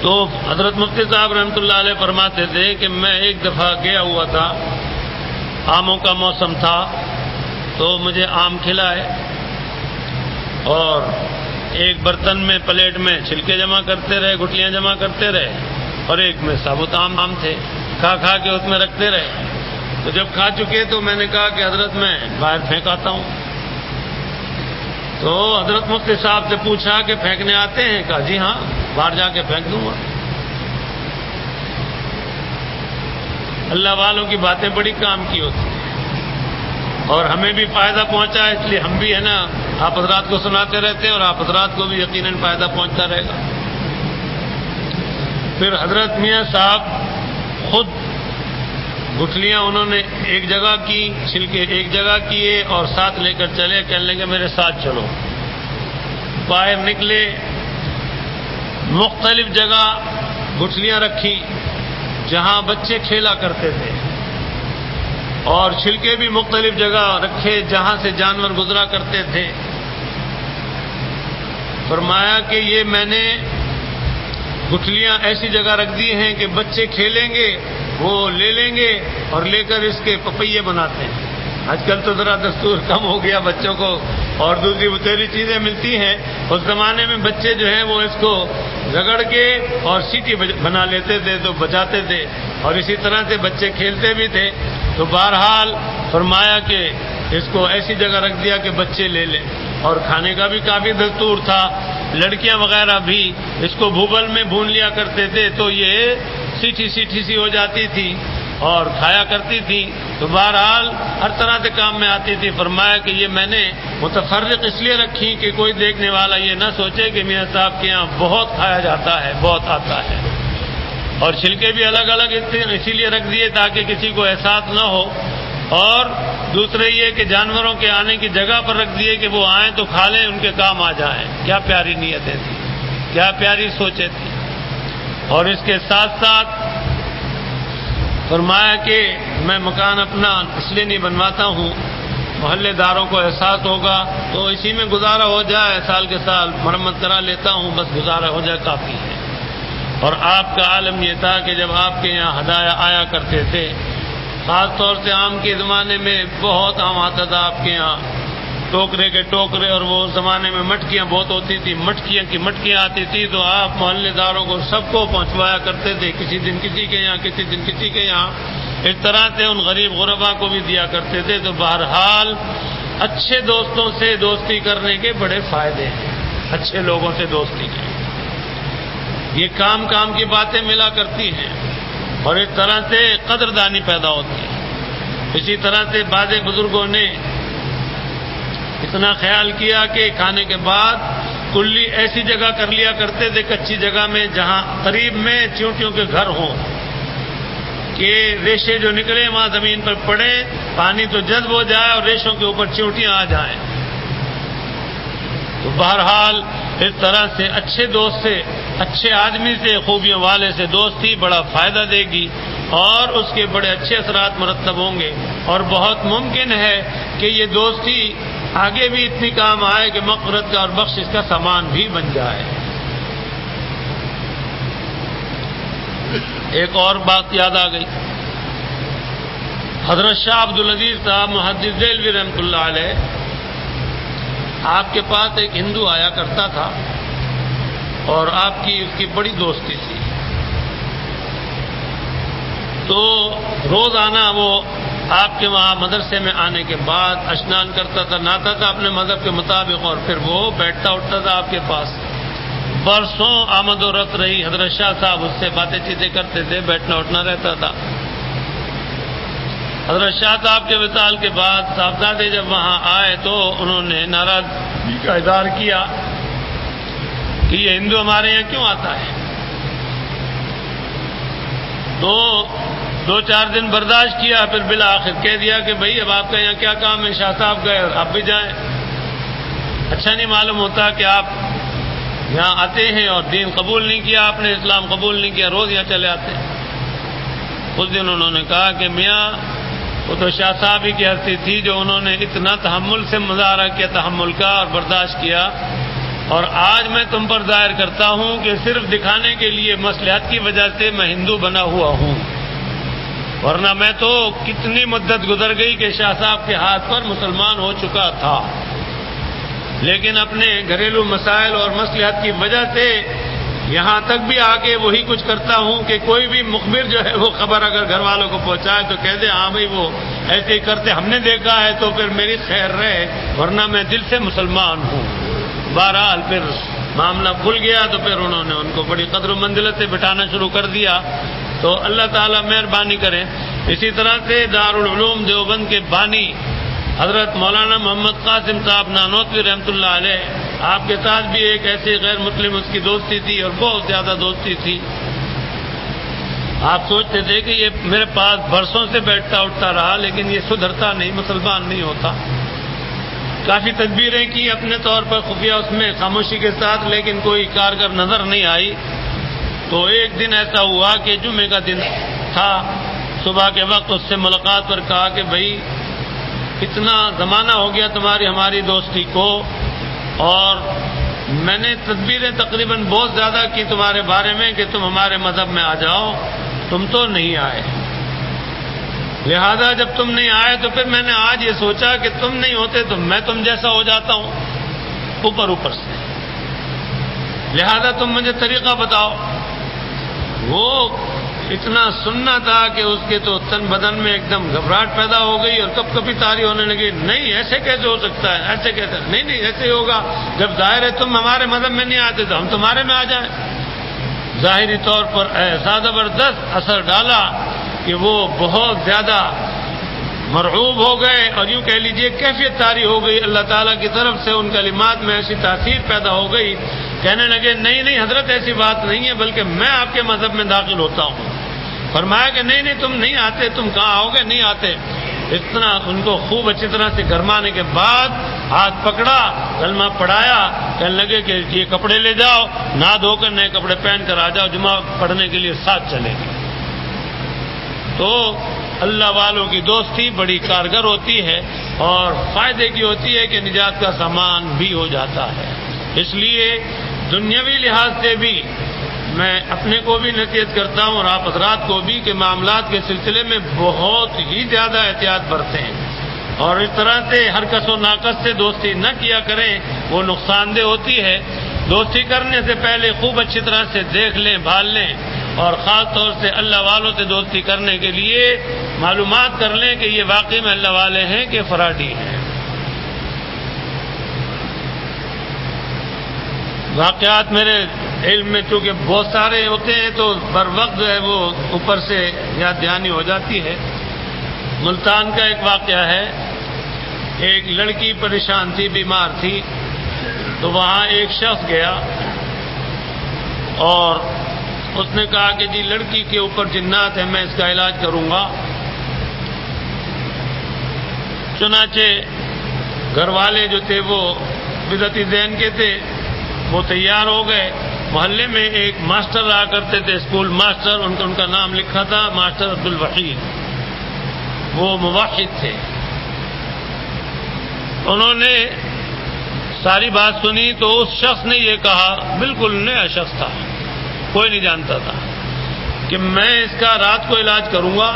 تو حضرت مفتی صاحب رحمۃ اللہ علیہ فرماتے تھے کہ میں ایک دفعہ گیا ہوا تھا، آموں کا موسم تھا، تو مجھے آم کھلائے اور ایک برتن میں، پلیٹ میں چھلکے جمع کرتے رہے، گٹلیاں جمع کرتے رہے، اور ایک میں ثابت آم تھے، کھا کے اس میں رکھتے رہے۔ تو جب کھا چکے تو میں نے کہا کہ حضرت میں باہر پھینک آتا ہوں۔ تو حضرت مفتی صاحب سے پوچھا کہ پھینکنے آتے ہیں؟ کہا جی ہاں، باہر جا کے پھینک دوں گا۔ اللہ والوں کی باتیں بڑی کام کی ہوتی ہیں، اور ہمیں بھی فائدہ پہنچا ہے، اس لیے ہم بھی ہے نا آپ حضرات کو سناتے رہتے ہیں، اور آپ حضرات کو بھی یقیناً فائدہ پہنچتا رہے گا۔ پھر حضرت میاں صاحب خود گٹھلیاں انہوں نے ایک جگہ کی، چھلکے ایک جگہ کیے، اور ساتھ لے کر چلے، کہنے لگے میرے ساتھ چلو۔ باہر نکلے، مختلف جگہ گٹھلیاں رکھی جہاں بچے کھیلا کرتے تھے، اور چھلکے بھی مختلف جگہ رکھے جہاں سے جانور گزرا کرتے تھے۔ فرمایا کہ یہ میں نے گٹھلیاں ایسی جگہ رکھ دی ہیں کہ بچے کھیلیں گے، وہ لے لیں گے اور لے کر اس کے پپیے بناتے ہیں۔ آج کل تو ذرا دستور کم ہو گیا، بچوں کو اور دوسری بتیری چیزیں ملتی ہیں۔ اس زمانے میں بچے جو ہیں وہ اس کو رگڑ کے اور سیٹی بنا لیتے تھے تو بجاتے تھے، اور اسی طرح سے بچے کھیلتے بھی تھے۔ تو بہرحال فرمایا کہ اس کو ایسی جگہ رکھ دیا کہ بچے لے لیں، اور کھانے کا بھی کافی دستور تھا۔ لڑکیاں وغیرہ بھی اس کو بھوبل میں بھون لیا کرتے تھے، تو یہ سیٹھی سی ہو جاتی تھی اور کھایا کرتی تھی۔ تو بہرحال ہر طرح سے کام میں آتی تھی۔ فرمایا کہ یہ میں نے متفرق اس لیے رکھی کہ کوئی دیکھنے والا یہ نہ سوچے کہ میاں صاحب کے یہاں بہت کھایا جاتا ہے، بہت آتا ہے۔ اور چھلکے بھی الگ الگ اسی لیے رکھ دیے تاکہ کسی کو احساس نہ ہو، اور دوسرے یہ کہ جانوروں کے آنے کی جگہ پر رکھ دیے کہ وہ آئیں تو کھا لیں، ان کے کام آ جائیں۔ کیا پیاری نیتیں تھیں، کیا پیاری سوچیں تھیں۔ اور اس کے ساتھ ساتھ فرمایا کہ میں مکان اپنا اس لیے نہیں بنواتا ہوں، محلے داروں کو احساس ہوگا تو اسی میں گزارا ہو جائے، سال کے سال مرمت کرا لیتا ہوں، بس گزارا ہو جائے کافی ہے۔ اور آپ کا عالم یہ تھا کہ جب آپ کے یہاں ہدایہ آیا کرتے تھے، خاص طور سے آم کے زمانے میں بہت آم آتا تھا آپ کے یہاں، ٹوکرے کے ٹوکرے، اور وہ زمانے میں مٹکیاں بہت ہوتی تھی، مٹکیاں کی مٹکیاں آتی تھی، تو آپ محلے داروں کو سب کو پہنچوایا کرتے تھے، کسی دن کسی کے یہاں، کسی دن کسی کے یہاں، اس طرح سے ان غریب غربا کو بھی دیا کرتے تھے۔ تو بہرحال اچھے دوستوں سے دوستی کرنے کے بڑے فائدے ہیں، اچھے لوگوں سے دوستی کے، یہ کام کی باتیں ملا کرتی ہیں، اور اس طرح سے قدردانی پیدا ہوتی ہے۔ اسی طرح سے بعض بزرگوں نے اتنا خیال کیا کہ کھانے کے بعد کلی ایسی جگہ کر لیا کرتے تھے، کچی جگہ میں، جہاں قریب میں چیونٹیوں کے گھر ہوں، کہ ریشے جو نکلے وہاں زمین پر پڑے، پانی تو جذب ہو جائے اور ریشوں کے اوپر چیونٹیاں آ جائیں۔ تو بہرحال اس طرح سے اچھے دوست سے، اچھے آدمی سے، خوبیوں والے سے دوستی بڑا فائدہ دے گی، اور اس کے بڑے اچھے اثرات مرتب ہوں گے، اور بہت ممکن ہے کہ یہ دوستی آگے بھی اتنی کام آئے کہ مغفرت کا اور بخشش کا سامان بھی بن جائے۔ ایک اور بات یاد آ گئی، حضرت شاہ عبدالعزیز صاحب محدث دہلوی رحمۃ اللہ علیہ، آپ کے پاس ایک ہندو آیا کرتا تھا، اور آپ کی اس کی بڑی دوستی تھی۔ تو روزانہ وہ آپ کے وہاں مدرسے میں آنے کے بعد اشنان کرتا تھا، نہاتا تھا اپنے مذہب کے مطابق، اور پھر وہ بیٹھتا اٹھتا تھا آپ کے پاس۔ برسوں آمد و رفت رہی. حضرت شاہ صاحب اس سے باتیں چیتیں کرتے تھے، بیٹھنا اٹھنا رہتا تھا. حضرت شاہ صاحب کے وصال کے بعد صاحبزادے جب وہاں آئے تو انہوں نے ناراضگی کا اظہار کیا کہ یہ ہندو ہمارے یہاں کیوں آتا ہے. تو 2-4 دن برداشت کیا، پھر بالآخر کہہ دیا کہ بھئی اب آپ کا یہاں کیا کام ہے، شاہ صاحب گئے اور آپ بھی جائیں. اچھا نہیں معلوم ہوتا کہ آپ یہاں آتے ہیں اور دین قبول نہیں کیا، آپ نے اسلام قبول نہیں کیا، روز یہاں چلے آتے ہیں. اس دن انہوں نے کہا کہ میاں وہ تو شاہ صاحب ہی کی ہستی تھی جو انہوں نے اتنا تحمل سے مظاہرہ کیا، تحمل کا، اور برداشت کیا، اور آج میں تم پر ظاہر کرتا ہوں کہ صرف دکھانے کے لیے مصلحت کی وجہ سے میں ہندو بنا ہوا ہوں، ورنہ میں تو کتنی مدت گزر گئی کہ شاہ صاحب کے ہاتھ پر مسلمان ہو چکا تھا، لیکن اپنے گھریلو مسائل اور مصلحت کی وجہ سے یہاں تک بھی آ کے وہی کچھ کرتا ہوں کہ کوئی بھی مخبر جو ہے وہ خبر اگر گھر والوں کو پہنچائے تو کہہ دے ہاں بھائی وہ ایسے ہی کرتے، ہم نے دیکھا ہے تو پھر میری خیر رہے، ورنہ میں دل سے مسلمان ہوں. بہرحال پھر معاملہ کھل گیا تو پھر انہوں نے ان کو بڑی قدر و منزلت سے بٹھانا شروع کر دیا. تو اللہ تعالیٰ مہربانی کرے. اسی طرح سے دارالعلوم دیوبند کے بانی حضرت مولانا محمد قاسم صاحب نانوتوی رحمۃ اللہ علیہ، آپ کے ساتھ بھی ایک ایسے غیر مسلم اس کی دوستی تھی اور بہت زیادہ دوستی تھی. آپ سوچتے تھے کہ یہ میرے پاس برسوں سے بیٹھتا اٹھتا رہا لیکن یہ سدھرتا نہیں، مسلمان نہیں ہوتا. کافی تدبیریں کی اپنے طور پر خفیہ اس میں خاموشی کے ساتھ، لیکن کوئی کارگر نظر نہیں آئی. تو ایک دن ایسا ہوا کہ جمعے کا دن تھا، صبح کے وقت اس سے ملاقات پر کہا کہ بھائی اتنا زمانہ ہو گیا تمہاری ہماری دوستی کو، اور میں نے تدبیریں تقریباً بہت زیادہ کی تمہارے بارے میں کہ تم ہمارے مذہب میں آ جاؤ، تم تو نہیں آئے. لہذا جب تم نہیں آئے تو پھر میں نے آج یہ سوچا کہ تم نہیں ہوتے تو میں تم جیسا ہو جاتا ہوں اوپر سے، لہذا تم مجھے طریقہ بتاؤ. وہ اتنا سننا تھا کہ اس کے تو تن بدن میں ایک دم گھبراہٹ پیدا ہو گئی اور کب کبھی تاری ہونے لگی. نہیں ایسے کیسے ہو سکتا ہے، ایسے کیسے، نہیں ایسے ہی ہوگا، جب ظاہر ہے تم ہمارے مذہب میں نہیں آتے تو ہم تمہارے میں آ جائیں. ظاہری طور پر ایسا زبردست اثر ڈالا کہ وہ بہت زیادہ مرعوب ہو گئے، اور یوں کہہ لیجئے کیفیت طاری ہو گئی. اللہ تعالیٰ کی طرف سے ان کلمات میں ایسی تاثیر پیدا ہو گئی، کہنے لگے نہیں حضرت ایسی بات نہیں ہے، بلکہ میں آپ کے مذہب میں داخل ہوتا ہوں. فرمایا کہ نہیں تم نہیں آتے، تم کہاں آؤ گے، نہیں آتے. اتنا ان کو خوب اچھی طرح سے گرمانے کے بعد ہاتھ پکڑا، کلمہ پڑھایا، کہنے لگے کہ یہ کپڑے لے جاؤ، نہا دھو کر نئے کپڑے پہن کر آ جاؤ، جمعہ پڑھنے کے لیے ساتھ چلیں گے. تو اللہ والوں کی دوستی بڑی کارگر ہوتی ہے اور فائدے کی ہوتی ہے کہ نجات کا سامان بھی ہو جاتا ہے. اس لیے دنیاوی لحاظ سے بھی میں اپنے کو بھی نصیحت کرتا ہوں اور آپ حضرات کو بھی کہ معاملات کے سلسلے میں بہت ہی زیادہ احتیاط برتیں، اور اس طرح سے ہر کس و ناقص سے دوستی نہ کیا کریں، وہ نقصان دہ ہوتی ہے. دوستی کرنے سے پہلے خوب اچھی طرح سے دیکھ لیں، بھال لیں، اور خاص طور سے اللہ والوں سے دوستی کرنے کے لیے معلومات کر لیں کہ یہ واقعی میں اللہ والے ہیں کہ فراڈی ہیں. واقعات میرے علم میں چونکہ بہت سارے ہوتے ہیں تو بر وقت جو ہے وہ اوپر سے یاد دہانی ہو جاتی ہے. ملتان کا ایک واقعہ ہے، ایک لڑکی پریشان تھی، بیمار تھی، تو وہاں ایک شخص گیا اور اس نے کہا کہ جی لڑکی کے اوپر جنات ہیں، میں اس کا علاج کروں گا. چنانچہ گھر والے جو تھے وہ بدعتی ذہن کے تھے، وہ تیار ہو گئے. محلے میں ایک ماسٹر رہا کرتے تھے، اسکول ماسٹر، ان کا نام لکھا تھا ماسٹر عبدالوحید، وہ موحد تھے. انہوں نے ساری بات سنی تو اس شخص نے یہ کہا، بالکل نیا شخص تھا، کوئی نہیں جانتا تھا، کہ میں اس کا رات کو علاج کروں گا،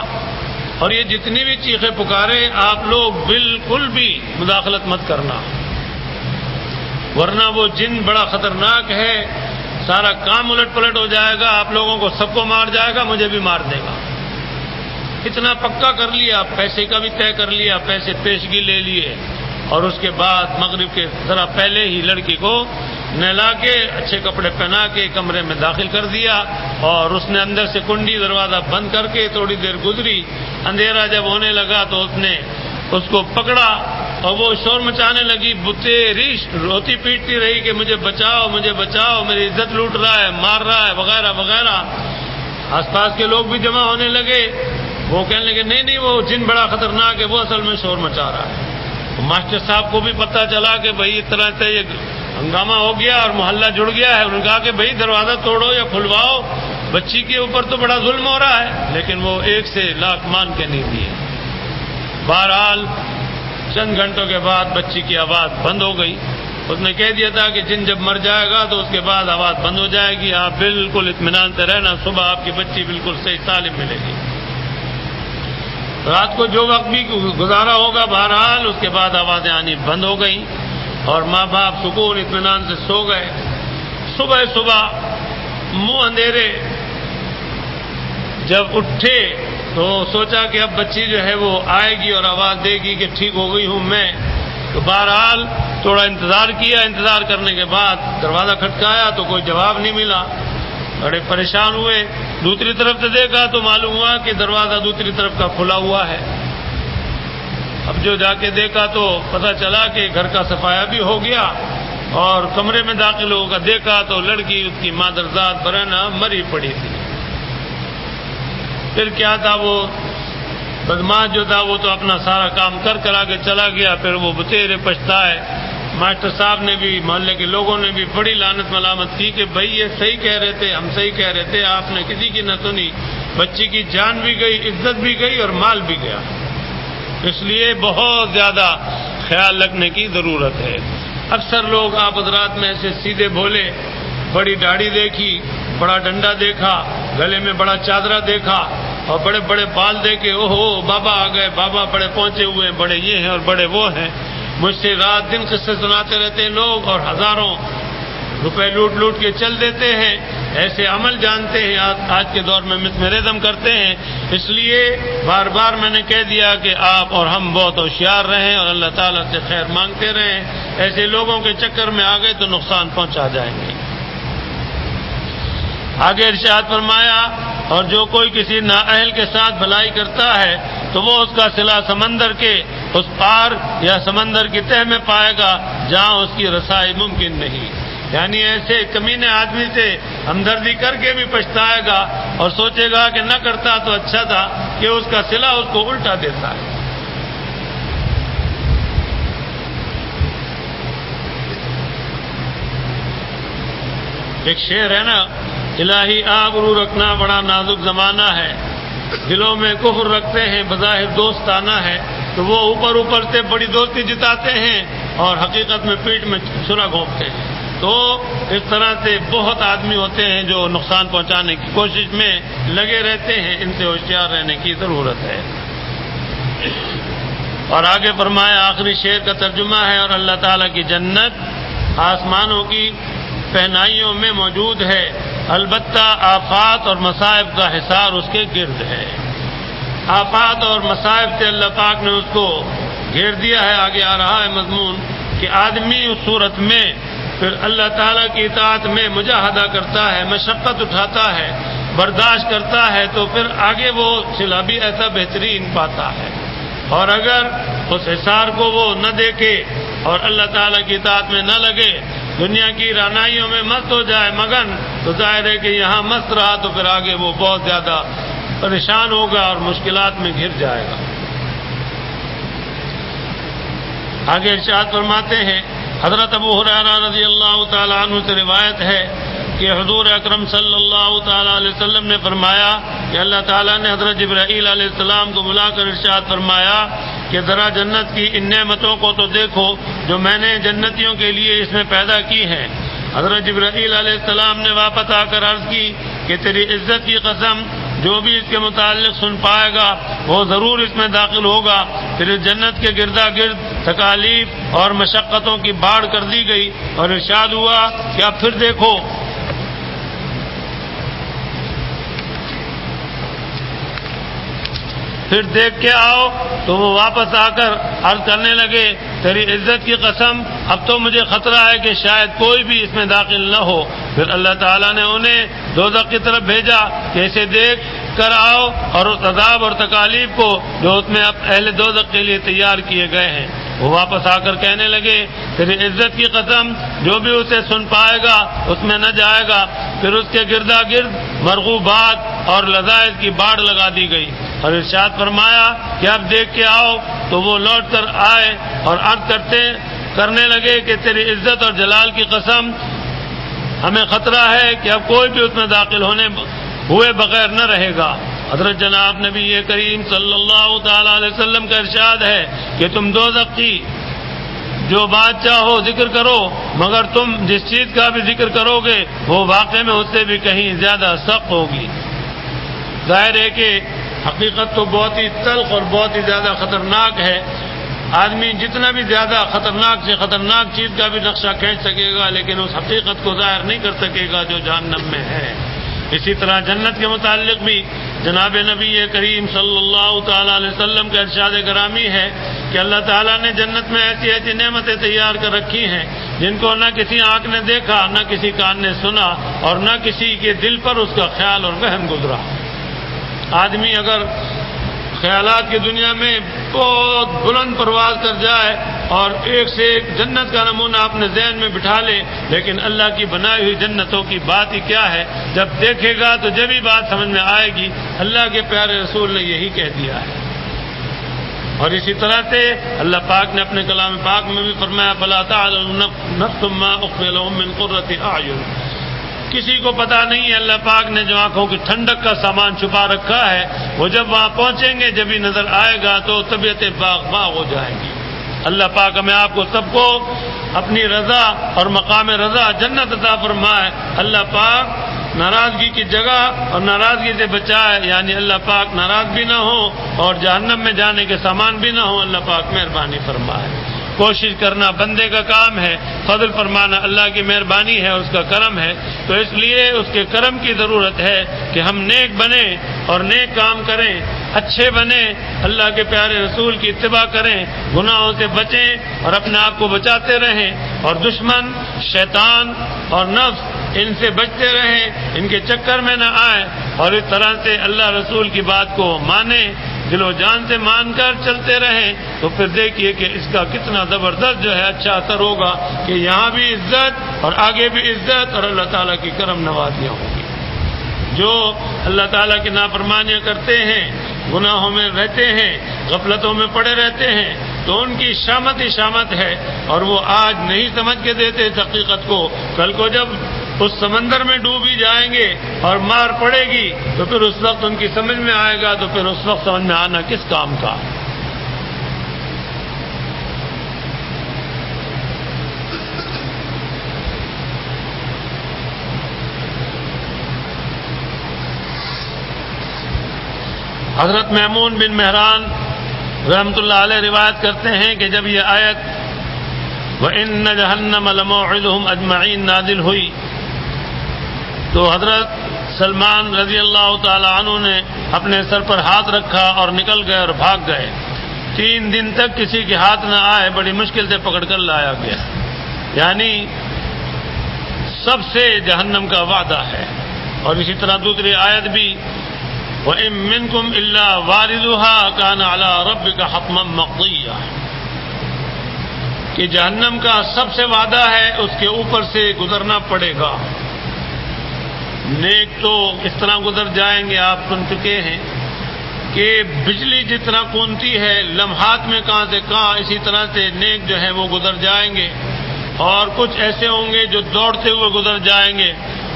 اور یہ جتنی بھی چیخیں پکارے آپ لوگ بالکل بھی مداخلت مت کرنا، ورنہ وہ جن بڑا خطرناک ہے، سارا کام الٹ پلٹ ہو جائے گا، آپ لوگوں کو سب کو مار جائے گا، مجھے بھی مار دے گا. اتنا پکا کر لیا، پیسے کا بھی طے کر لیا، پیسے پیشگی لے لیے، اور اس کے بعد مغرب کے ذرا پہلے ہی لڑکی کو نہلا کے اچھے کپڑے پہنا کے کمرے میں داخل کر دیا، اور اس نے اندر سے کنڈی دروازہ بند کر کے تھوڑی دیر گزری، اندھیرا جب ہونے لگا تو اس نے اس کو پکڑا اور وہ شور مچانے لگی، بتیری روتی پیٹتی رہی کہ مجھے بچاؤ مجھے بچاؤ، میری عزت لوٹ رہا ہے، مار رہا ہے، وغیرہ وغیرہ۔ آس پاس کے لوگ بھی جمع ہونے لگے، وہ کہنے لگے نہیں نہیں وہ جن بڑا خطرناک ہے، وہ اصل میں شور مچا رہا ہے۔ ماسٹر صاحب کو بھی پتہ چلا کہ بھئی اس طرح سے یہ ہنگامہ ہو گیا اور محلہ جڑ گیا ہے۔ انہوں نے کہا کہ بھئی دروازہ توڑو یا کھلواؤ، بچی کے اوپر تو بڑا ظلم ہو رہا ہے، لیکن وہ ایک سے لاکھ مان کے نہیں دیے۔ بہرحال چند گھنٹوں کے بعد بچی کی آواز بند ہو گئی۔ اس نے کہہ دیا تھا کہ جن جب مر جائے گا تو اس کے بعد آواز بند ہو جائے گی، آپ بالکل اطمینان سے رہنا، صبح آپ کی بچی بالکل صحیح سالم ملے گی۔ رات کو جو وقت بھی گزارا ہوگا بہرحال اس کے بعد آوازیں آنی بند ہو گئیں اور ماں باپ سکون اطمینان سے سو گئے۔ صبح منہ اندھیرے جب اٹھے تو سوچا کہ اب بچی جو ہے وہ آئے گی اور آواز دے گی کہ ٹھیک ہو گئی ہوں میں، تو بہرحال تھوڑا انتظار کیا، انتظار کرنے کے بعد دروازہ کھٹکایا تو کوئی جواب نہیں ملا، بڑے پریشان ہوئے۔ دوسری طرف سے دیکھا تو معلوم ہوا کہ دروازہ دوسری طرف کا کھلا ہوا ہے۔ اب جو جا کے دیکھا تو پتہ چلا کہ گھر کا صفایا بھی ہو گیا، اور کمرے میں داخل ہو کر دیکھا تو لڑکی اس کی مادرزاد برہنہ مری پڑی تھی۔ پھر کیا تھا، وہ بدماش جو تھا وہ تو اپنا سارا کام کر آگے چلا گیا، پھر وہ بتیرے پچھتائے۔ ماسٹر صاحب نے بھی، محلے کے لوگوں نے بھی بڑی لعنت ملامت کی کہ بھئی یہ صحیح کہہ رہے تھے، ہم صحیح کہہ رہے تھے، آپ نے کسی کی نہ سنی، بچی کی جان بھی گئی، عزت بھی گئی اور مال بھی گیا۔ اس لیے بہت زیادہ خیال رکھنے کی ضرورت ہے۔ اکثر لوگ آپ حضرات میں ایسے سیدھے بھولے، بڑی داڑھی دیکھی، بڑا ڈنڈا دیکھا، گلے میں بڑا چادرہ دیکھا اور بڑے بڑے بال دیکھے، اوہو بابا آ گئے، بابا بڑے پہنچے ہوئے ہیں، بڑے یہ ہیں اور بڑے وہ ہیں۔ مجھ سے رات دن قصے سناتے رہتے ہیں لوگ اور ہزاروں روپے لوٹ کے چل دیتے ہیں، ایسے عمل جانتے ہیں، آج کے دور میں مسمرزم کرتے ہیں۔ اس لیے بار بار میں نے کہہ دیا کہ آپ اور ہم بہت ہوشیار رہیں اور اللہ تعالیٰ سے خیر مانگتے رہیں، ایسے لوگوں کے چکر میں آ گئے تو نقصان پہنچا جائیں گے۔ آگے ارشاد فرمایا، اور جو کوئی کسی نااہل کے ساتھ بھلائی کرتا ہے تو وہ اس کا صلہ سمندر کے اس پار یا سمندر کی تہہ میں پائے گا جہاں اس کی رسائی ممکن نہیں۔ یعنی ایسے کمینے آدمی سے ہمدردی کر کے بھی پچھتائے گا اور سوچے گا کہ نہ کرتا تو اچھا تھا، کہ اس کا صلہ اس کو الٹا دیتا ہے۔ ایک شعر ہے نا، الہی آبرو رکھنا بڑا نازک زمانہ ہے، دلوں میں کفر رکھتے ہیں بظاہر دوستانہ ہے، تو وہ اوپر سے بڑی دوستی جتاتے ہیں اور حقیقت میں پیٹھ میں چھرا گھونپتے ہیں۔ تو اس طرح سے بہت آدمی ہوتے ہیں جو نقصان پہنچانے کی کوشش میں لگے رہتے ہیں، ان سے ہوشیار رہنے کی ضرورت ہے۔ اور آگے فرمایا، آخری شعر کا ترجمہ ہے، اور اللہ تعالیٰ کی جنت آسمانوں کی پہنائیوں میں موجود ہے، البتہ آفات اور مصائب کا حصار اس کے گرد ہے۔ آفات اور مصائب سے اللہ پاک نے اس کو گھیر دیا ہے۔ آگے آ رہا ہے مضمون کہ آدمی اس صورت میں پھر اللہ تعالیٰ کی اطاعت میں مجاہدہ کرتا ہے، مشقت اٹھاتا ہے، برداشت کرتا ہے، تو پھر آگے وہ صلہ بھی ایسا بہترین پاتا ہے۔ اور اگر اس حصار کو وہ نہ دیکھے اور اللہ تعالیٰ کی اطاعت میں نہ لگے، دنیا کی رعنائیوں میں مست ہو جائے مگن، تو ظاہر ہے کہ یہاں مست رہا تو پھر آگے وہ بہت زیادہ پریشان ہوگا اور مشکلات میں گھر جائے گا۔ آگے ارشاد فرماتے ہیں، حضرت ابو ہریرہ رضی اللہ تعالیٰ عنہ سے روایت ہے کہ حضور اکرم صلی اللہ تعالیٰ علیہ وسلم نے فرمایا کہ اللہ تعالیٰ نے حضرت جبرائیل علیہ السلام کو بلا کر ارشاد فرمایا کہ ذرا جنت کی ان نعمتوں کو تو دیکھو جو میں نے جنتیوں کے لیے اس میں پیدا کی ہیں۔ حضرت جبرائیل علیہ السلام نے واپس آ کر عرض کی کہ تیری عزت کی قسم، جو بھی اس کے متعلق سن پائے گا وہ ضرور اس میں داخل ہوگا۔ پھر اس جنت کے گردا گرد تکالیف اور مشقتوں کی باڑ کر دی گئی اور ارشاد ہوا کہ اب پھر دیکھو پھر دیکھ کے آؤ تو وہ واپس آ کر عرض کرنے لگے تیری عزت کی قسم اب تو مجھے خطرہ ہے کہ شاید کوئی بھی اس میں داخل نہ ہو۔ پھر اللہ تعالیٰ نے انہیں دوزخ کی طرف بھیجا کہ اسے دیکھ کر آؤ اور اس عذاب اور تکالیف کو جو اس میں اہل دوزخ کے لیے تیار کیے گئے ہیں۔ وہ واپس آ کر کہنے لگے تیری عزت کی قسم جو بھی اسے سن پائے گا اس میں نہ جائے گا۔ پھر اس کے گردا گرد مرغوبات اور لذائذ کی باڑ لگا دی گئی اور ارشاد فرمایا کہ اب دیکھ کے آؤ تو وہ لوٹ کر آئے اور عرض کرنے لگے کہ تیری عزت اور جلال کی قسم ہمیں خطرہ ہے کہ اب کوئی بھی اس میں داخل ہوئے بغیر نہ رہے گا۔ حضرت جناب نبی کریم صلی اللہ تعالی علیہ وسلم کا ارشاد ہے کہ تم دوزخ کی جو بات چاہو ذکر کرو مگر تم جس چیز کا بھی ذکر کرو گے وہ واقع میں اس سے بھی کہیں زیادہ سخت ہوگی۔ ظاہر ہے کہ حقیقت تو بہت ہی تلخ اور بہت ہی زیادہ خطرناک ہے۔ آدمی جتنا بھی زیادہ خطرناک سے خطرناک چیز کا بھی نقشہ کھینچ سکے گا لیکن اس حقیقت کو ظاہر نہیں کر سکے گا جو جہنم میں ہے۔ اسی طرح جنت کے متعلق بھی جناب نبی کریم صلی اللہ تعالی علیہ وسلم کا ارشاد گرامی ہے کہ اللہ تعالیٰ نے جنت میں ایسی ایسی نعمتیں تیار کر رکھی ہیں جن کو نہ کسی آنکھ نے دیکھا نہ کسی کان نے سنا اور نہ کسی کے دل پر اس کا خیال اور وہم گزرا۔ آدمی اگر خیالات کی دنیا میں بہت بلند پرواز کر جائے اور ایک سے ایک جنت کا نمونہ اپنے ذہن میں بٹھا لے لیکن اللہ کی بنائی ہوئی جنتوں کی بات ہی کیا ہے، جب دیکھے گا تو جب ہی بات سمجھ میں آئے گی۔ اللہ کے پیارے رسول نے یہی کہہ دیا ہے۔ اور اسی طرح سے اللہ پاک نے اپنے کلام پاک میں بھی فرمایا فَلَا تَعْلَمُ نَفْسٌ مَّا أُخْفِيَ لَهُم مِّن قُرَّةِ أَعْيُنٍ۔ کسی کو پتا نہیں ہے اللہ پاک نے جو آنکھوں کی ٹھنڈک کا سامان چھپا رکھا ہے وہ جب وہاں پہنچیں گے جب ہی نظر آئے گا تو طبیعتیں باغ ہو جائیں گی۔ اللہ پاک ہمیں آپ کو سب کو اپنی رضا اور مقام رضا جنت عطا فرمائے۔ اللہ پاک ناراضگی کی جگہ اور ناراضگی سے بچائے، یعنی اللہ پاک ناراض بھی نہ ہو اور جہنم میں جانے کے سامان بھی نہ ہو۔ اللہ پاک مہربانی فرمائے۔ کوشش کرنا بندے کا کام ہے، فضل فرمانا اللہ کی مہربانی ہے، اس کا کرم ہے، تو اس لیے اس کے کرم کی ضرورت ہے کہ ہم نیک بنیں اور نیک کام کریں، اچھے بنیں، اللہ کے پیارے رسول کی اتباع کریں، گناہوں سے بچیں اور اپنے آپ کو بچاتے رہیں اور دشمن شیطان اور نفس ان سے بچتے رہیں، ان کے چکر میں نہ آئیں اور اس طرح سے اللہ رسول کی بات کو مانیں، دل و جان سے مان کر چلتے رہیں، تو پھر دیکھیے کہ اس کا کتنا زبردست جو ہے اچھا اثر ہوگا کہ یہاں بھی عزت اور آگے بھی عزت اور اللہ تعالیٰ کی کرم نوازیاں ہوں گی۔ جو اللہ تعالیٰ کی نافرمانیاں کرتے ہیں، گناہوں میں رہتے ہیں، غفلتوں میں پڑے رہتے ہیں، تو ان کی شامت ہی شامت ہے اور وہ آج نہیں سمجھ کے دیتے اس حقیقت کو، کل کو جب اس سمندر میں ڈوبی جائیں گے اور مار پڑے گی تو پھر اس وقت ان کی سمجھ میں آئے گا، تو پھر اس وقت سمجھ میں آنا کس کام کا۔ حضرت میمون بن مہران رحمۃ اللہ علیہ روایت کرتے ہیں کہ جب یہ آیت وَإِنَّ جَهَنَّمَ لَمَوْعِدُهُمْ أَجْمَعِينَ نازل ہوئی تو حضرت سلمان رضی اللہ تعالی عنہ نے اپنے سر پر ہاتھ رکھا اور نکل گئے اور بھاگ گئے۔ 3 دن تک کسی کے ہاتھ نہ آئے، بڑی مشکل سے پکڑ کر لایا گیا۔ یعنی سب سے جہنم کا وعدہ ہے۔ اور اسی طرح دوسری آیت بھی وَإِن مِّنكُمْ إِلَّا وَارِدُهَا كَانَ عَلَىٰ رَبِّكَ حَتْمًا مَّقْضِيًّا، کہ جہنم کا سب سے وعدہ ہے اس کے اوپر سے گزرنا پڑے گا۔ نیک تو اس طرح گزر جائیں گے، آپ سن چکے ہیں کہ بجلی جتنا کونتی ہے لمحات میں کہاں سے کہاں، اسی طرح سے نیک جو ہے وہ گزر جائیں گے۔ اور کچھ ایسے ہوں گے جو دوڑتے ہوئے گزر جائیں گے،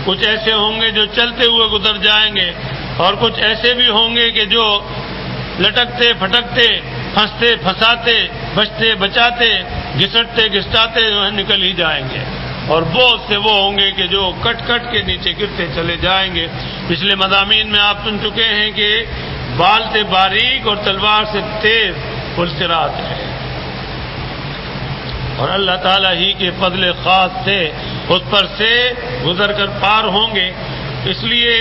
کچھ ایسے ہوں گے جو چلتے ہوئے گزر جائیں گے، اور کچھ ایسے بھی ہوں گے کہ جو لٹکتے پھٹکتے، پھنستے پھنساتے، بچتے بچاتے، گھسٹتے گھسٹاتے جو ہے نکل ہی جائیں گے۔ اور بہت سے وہ ہوں گے کہ جو کٹ کٹ کے نیچے گرتے چلے جائیں گے۔ پچھلے مضامین میں آپ سن چکے ہیں کہ بال سے باریک اور تلوار سے تیز پلسرات ہے، اور اللہ تعالیٰ ہی کے فضل خاص سے اس پر سے گزر کر پار ہوں گے۔ اس لیے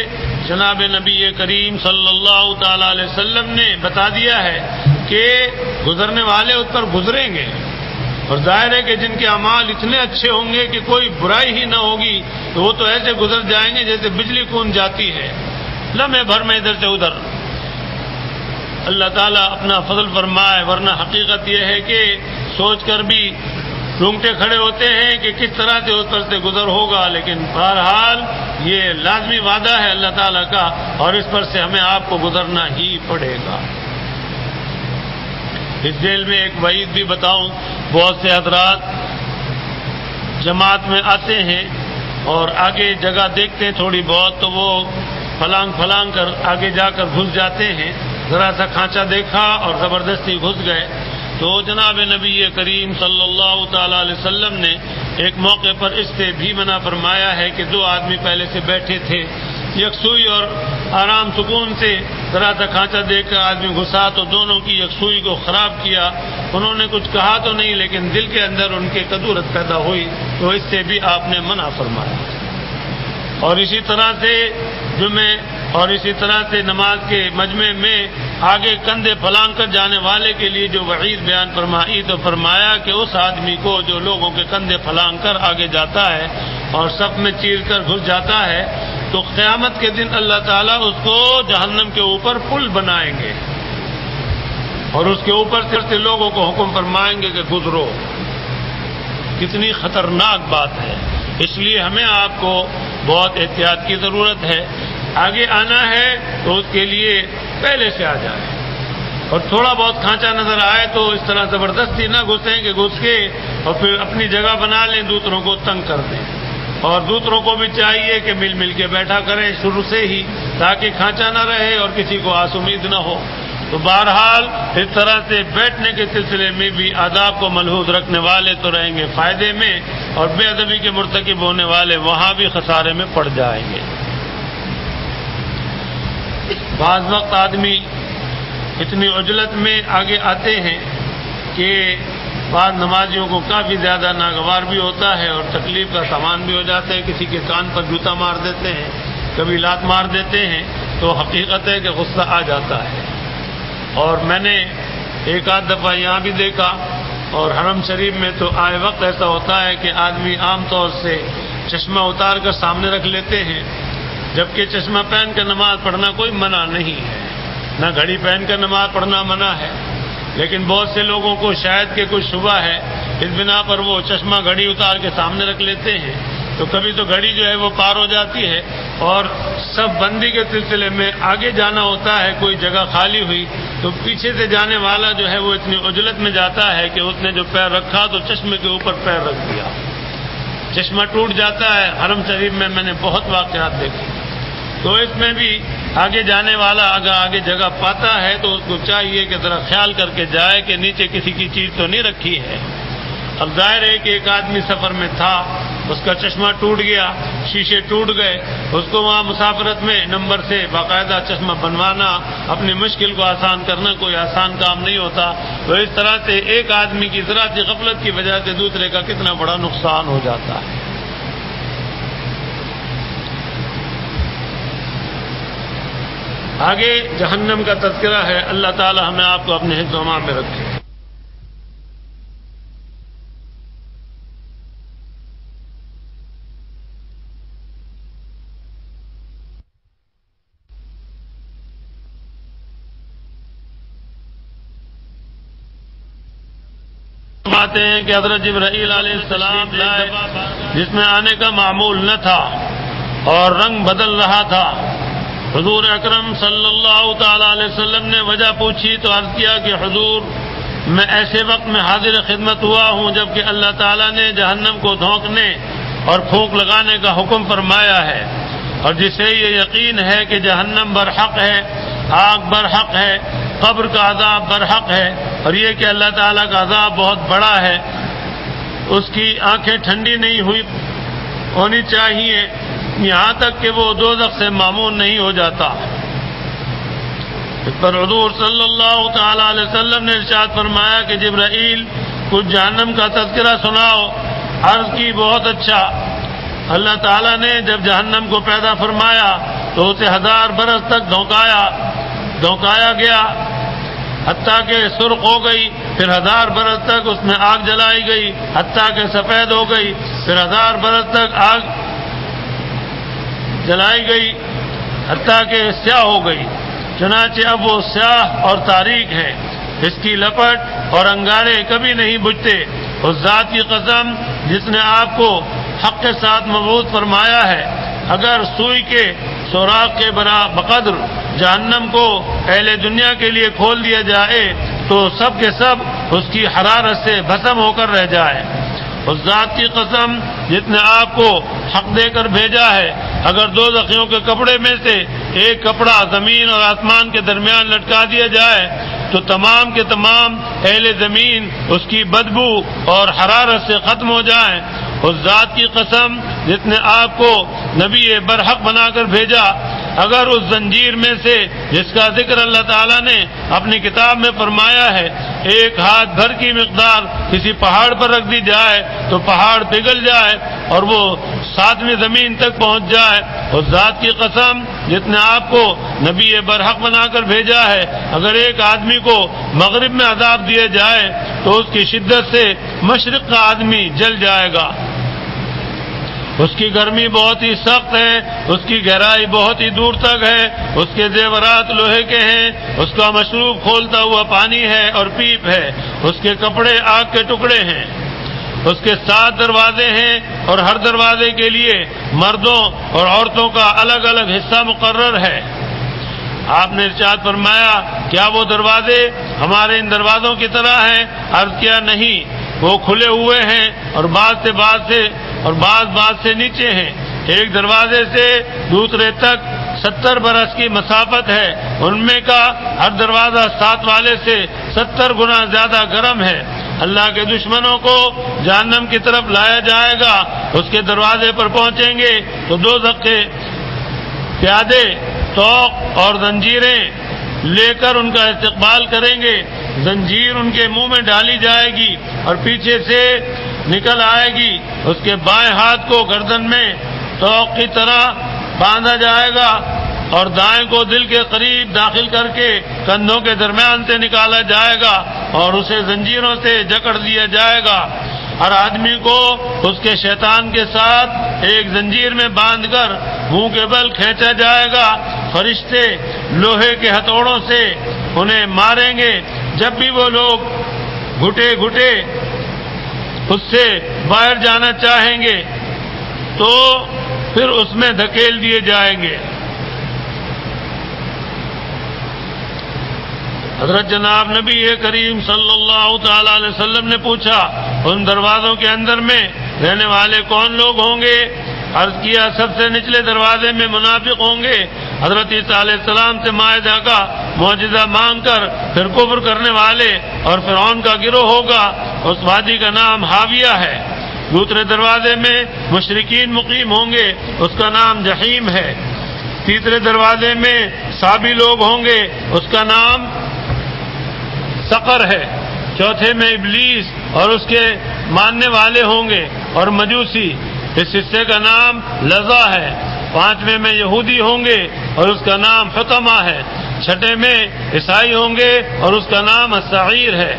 جناب نبی کریم صلی اللہ تعالی علیہ وسلم نے بتا دیا ہے کہ گزرنے والے اس پر گزریں گے، اور ظاہر ہے کہ جن کے اعمال اتنے اچھے ہوں گے کہ کوئی برائی ہی نہ ہوگی تو وہ تو ایسے گزر جائیں گے جیسے بجلی کون جاتی ہے، لمحے بھر میں ادھر سے ادھر۔ اللہ تعالیٰ اپنا فضل فرمائے، ورنہ حقیقت یہ ہے کہ سوچ کر بھی رونگٹے کھڑے ہوتے ہیں کہ کس طرح سے اس پر سے گزر ہوگا، لیکن بہرحال یہ لازمی وعدہ ہے اللہ تعالیٰ کا، اور اس پر سے ہمیں آپ کو گزرنا ہی پڑے گا۔ اس ذیل میں ایک وعید بھی بتاؤں، بہت سے حضرات جماعت میں آتے ہیں اور آگے جگہ دیکھتے ہیں تھوڑی بہت تو وہ پھلانگ کر آگے جا کر گھس جاتے ہیں، ذرا سا کھانچا دیکھا اور زبردستی گھس گئے۔ تو جناب نبی کریم صلی اللہ تعالی علیہ وسلم نے ایک موقع پر اس سے بھی منع فرمایا ہے کہ دو آدمی پہلے سے بیٹھے تھے، یکسوئی اور آرام سکون سے ذرا سا کھانچا دیکھ کر آدمی گھسا تو دونوں کی یکسوئی کو خراب کیا۔ انہوں نے کچھ کہا تو نہیں، لیکن دل کے اندر ان کے کدورت پیدا ہوئی، تو اس سے بھی آپ نے منع فرمایا۔ اور اسی طرح سے جمعے اور اسی طرح سے نماز کے مجمع میں آگے کندھے پھلانگ کر جانے والے کے لیے جو وعید بیان فرمائی تو فرمایا کہ اس آدمی کو جو لوگوں کے کندھے پھلانگ کر آگے جاتا ہے اور صف میں چیر کر گھس جاتا ہے تو قیامت کے دن اللہ تعالیٰ اس کو جہنم کے اوپر پل بنائیں گے اور اس کے اوپر سے لوگوں کو حکم فرمائیں گے کہ گزرو۔ کتنی خطرناک بات ہے، اس لیے ہمیں آپ کو بہت احتیاط کی ضرورت ہے۔ آگے آنا ہے تو اس کے لیے پہلے سے آ جائیں، اور تھوڑا بہت کھانچا نظر آئے تو اس طرح زبردستی نہ گھسیں کہ گھس کے اور پھر اپنی جگہ بنا لیں، دوسروں کو تنگ کر دیں۔ اور دوسروں کو بھی چاہیے کہ مل مل کے بیٹھا کریں شروع سے ہی، تاکہ کھانچا نہ رہے اور کسی کو آس امید نہ ہو۔ تو بہرحال اس طرح سے بیٹھنے کے سلسلے میں بھی آداب کو ملحوظ رکھنے والے تو رہیں گے فائدے میں، اور بے ادبی کے مرتکب ہونے والے وہاں بھی خسارے میں پڑ جائیں گے۔ بعض وقت آدمی اتنی عجلت میں آگے آتے ہیں کہ بعض نمازیوں کو کافی زیادہ ناگوار بھی ہوتا ہے اور تکلیف کا سامان بھی ہو جاتا ہے، کسی کے کان پر جوتا مار دیتے ہیں، کبھی لات مار دیتے ہیں، تو حقیقت ہے کہ غصہ آ جاتا ہے۔ اور میں نے ایک آدھ دفعہ یہاں بھی دیکھا، اور حرم شریف میں تو آئے وقت ایسا ہوتا ہے کہ آدمی عام طور سے چشمہ اتار کر سامنے رکھ لیتے ہیں، جبکہ چشمہ پہن کر نماز پڑھنا کوئی منع نہیں ہے، نہ گھڑی پہن کر نماز پڑھنا منع ہے، لیکن بہت سے لوگوں کو شاید کہ کوئی شبہ ہے، اس بنا پر وہ چشمہ گھڑی اتار کے سامنے رکھ لیتے ہیں، تو کبھی تو گھڑی جو ہے وہ پار ہو جاتی ہے، اور سب بندی کے سلسلے میں آگے جانا ہوتا ہے، کوئی جگہ خالی ہوئی تو پیچھے سے جانے والا جو ہے وہ اتنی عجلت میں جاتا ہے کہ اس نے جو پیر رکھا تو چشمے کے اوپر پیر رکھ دیا، چشمہ ٹوٹ جاتا ہے۔ حرم شریف میں میں نے بہت واقعات دیکھے۔ تو اس میں بھی آگے جانے والا اگر آگے جگہ پاتا ہے تو اس کو چاہیے کہ ذرا خیال کر کے جائے کہ نیچے کسی کی چیز تو نہیں رکھی ہے۔ اب ظاہر ہے کہ ایک آدمی سفر میں تھا، اس کا چشمہ ٹوٹ گیا، شیشے ٹوٹ گئے، اس کو وہاں مسافرت میں نمبر سے باقاعدہ چشمہ بنوانا، اپنی مشکل کو آسان کرنا کوئی آسان کام نہیں ہوتا۔ تو اس طرح سے ایک آدمی کی ذرا سی غفلت کی وجہ سے دوسرے کا کتنا بڑا نقصان ہو جاتا ہے۔ آگے جہنم کا تذکرہ ہے، اللہ تعالی ہمیں آپ کو اپنے حفظ و امان میں رکھے۔ فرماتے ہیں کہ حضرت جبرائیل علیہ السلام لائے جس میں آنے کا معمول نہ تھا اور رنگ بدل رہا تھا۔ حضور اکرم صلی اللہ تعالی علیہ وسلم نے وجہ پوچھی تو عرض کیا کہ حضور میں ایسے وقت میں حاضر خدمت ہوا ہوں جبکہ اللہ تعالیٰ نے جہنم کو دھونکنے اور پھونک لگانے کا حکم فرمایا ہے، اور جسے یہ یقین ہے کہ جہنم برحق ہے، آگ برحق ہے، قبر کا عذاب برحق ہے، اور یہ کہ اللہ تعالیٰ کا عذاب بہت بڑا ہے، اس کی آنکھیں ٹھنڈی نہیں ہونی چاہیے یہاں تک کہ وہ دوزخ سے معمون نہیں ہو جاتا۔ اس پر حضور صلی اللہ تعالی علیہ وسلم نے ارشاد فرمایا کہ جبرائیل کچھ جہنم کا تذکرہ سناؤ۔ عرض کی بہت اچھا۔ اللہ تعالیٰ نے جب جہنم کو پیدا فرمایا تو اسے 1000 برس تک دھونکایا گیا حتیٰ کہ سرخ ہو گئی، پھر 1000 برس تک اس میں آگ جلائی گئی حتیٰ کہ سفید ہو گئی، پھر 1000 برس تک آگ جلائی گئی حتیٰ کہ سیاہ ہو گئی۔ چنانچہ اب وہ سیاہ اور تاریک ہے، اس کی لپٹ اور انگارے کبھی نہیں بجھتے۔ اس ذات کی قسم جس نے آپ کو حق کے ساتھ مبعوث فرمایا ہے، اگر سوئی کے سوراخ کے بقدر جہنم کو اہل دنیا کے لیے کھول دیا جائے تو سب کے سب اس کی حرارت سے بھسم ہو کر رہ جائے۔ اس ذات کی قسم جس نے آپ کو حق دے کر بھیجا ہے، اگر دو دوزخیوں کے کپڑے میں سے ایک کپڑا زمین اور آسمان کے درمیان لٹکا دیا جائے تو تمام کے تمام اہل زمین اس کی بدبو اور حرارت سے ختم ہو جائیں۔ اس ذات کی قسم جس نے آپ کو نبی برحق بنا کر بھیجا، اگر اس زنجیر میں سے جس کا ذکر اللہ تعالیٰ نے اپنی کتاب میں فرمایا ہے ایک ہاتھ بھر کی مقدار کسی پہاڑ پر رکھ دی جائے تو پہاڑ پگھل جائے اور وہ 7ویں زمین تک پہنچ جائے۔ اس ذات کی قسم جس نے آپ کو نبی برحق بنا کر بھیجا ہے، اگر ایک آدمی کو مغرب میں عذاب دیا جائے تو اس کی شدت سے مشرق کا آدمی جل جائے گا۔ اس کی گرمی بہت ہی سخت ہے، اس کی گہرائی بہت ہی دور تک ہے، اس کے زیورات لوہے کے ہیں، اس کا مشروب کھولتا ہوا پانی ہے اور پیپ ہے، اس کے کپڑے آگ کے ٹکڑے ہیں، اس کے 7 دروازے ہیں اور ہر دروازے کے لیے مردوں اور عورتوں کا الگ الگ حصہ مقرر ہے۔ آپ نے ارشاد فرمایا کیا وہ دروازے ہمارے ان دروازوں کی طرح ہیں؟ عرض کیا نہیں، وہ کھلے ہوئے ہیں اور بعض سے نیچے ہیں، ایک دروازے سے دوسرے تک 70 برس کی مسافت ہے، ان میں کا ہر دروازہ 7 والے سے 70 گنا زیادہ گرم ہے۔ اللہ کے دشمنوں کو جہنم کی طرف لایا جائے گا، اس کے دروازے پر پہنچیں گے تو دوزخ کے پیادے توق اور زنجیریں لے کر ان کا استقبال کریں گے، زنجیر ان کے منہ میں ڈالی جائے گی اور پیچھے سے نکل آئے گی، اس کے بائیں ہاتھ کو گردن میں توق کی طرح باندھا جائے گا اور دائیں کو دل کے قریب داخل کر کے کندھوں کے درمیان سے نکالا جائے گا اور اسے زنجیروں سے جکڑ دیا جائے گا۔ ہر آدمی کو اس کے شیطان کے ساتھ ایک زنجیر میں باندھ کر منہ کے بل کھینچا جائے گا، فرشتے لوہے کے ہتھوڑوں سے انہیں ماریں گے، جب بھی وہ لوگ گھٹے گھٹے اس سے باہر جانا چاہیں گے تو پھر اس میں دھکیل دیے جائیں گے۔ حضرت جناب نبی کریم صلی اللہ تعالی علیہ وسلم نے پوچھا ان دروازوں کے اندر میں رہنے والے کون لوگ ہوں گے؟ عرض کیا سب سے نچلے دروازے میں منافق ہوں گے، حضرت عیسیٰ علیہ السلام سے معاہدہ کا معجزہ مانگ کر پھر کفر کرنے والے اور فرعون کا گروہ ہوگا، اس وادی کا نام حاویہ ہے۔ دوسرے دروازے میں مشرکین مقیم ہوں گے، اس کا نام جحیم ہے۔ تیسرے دروازے میں سابی لوگ ہوں گے، اس کا نام سقر ہے۔ چوتھے میں ابلیس اور اس کے ماننے والے ہوں گے اور مجوسی، اس حصے کا نام لظا ہے۔ پانچویں میں یہودی ہوں گے اور اس کا نام حطمہ ہے۔ چھٹے میں عیسائی ہوں گے اور اس کا نام السعیر ہے۔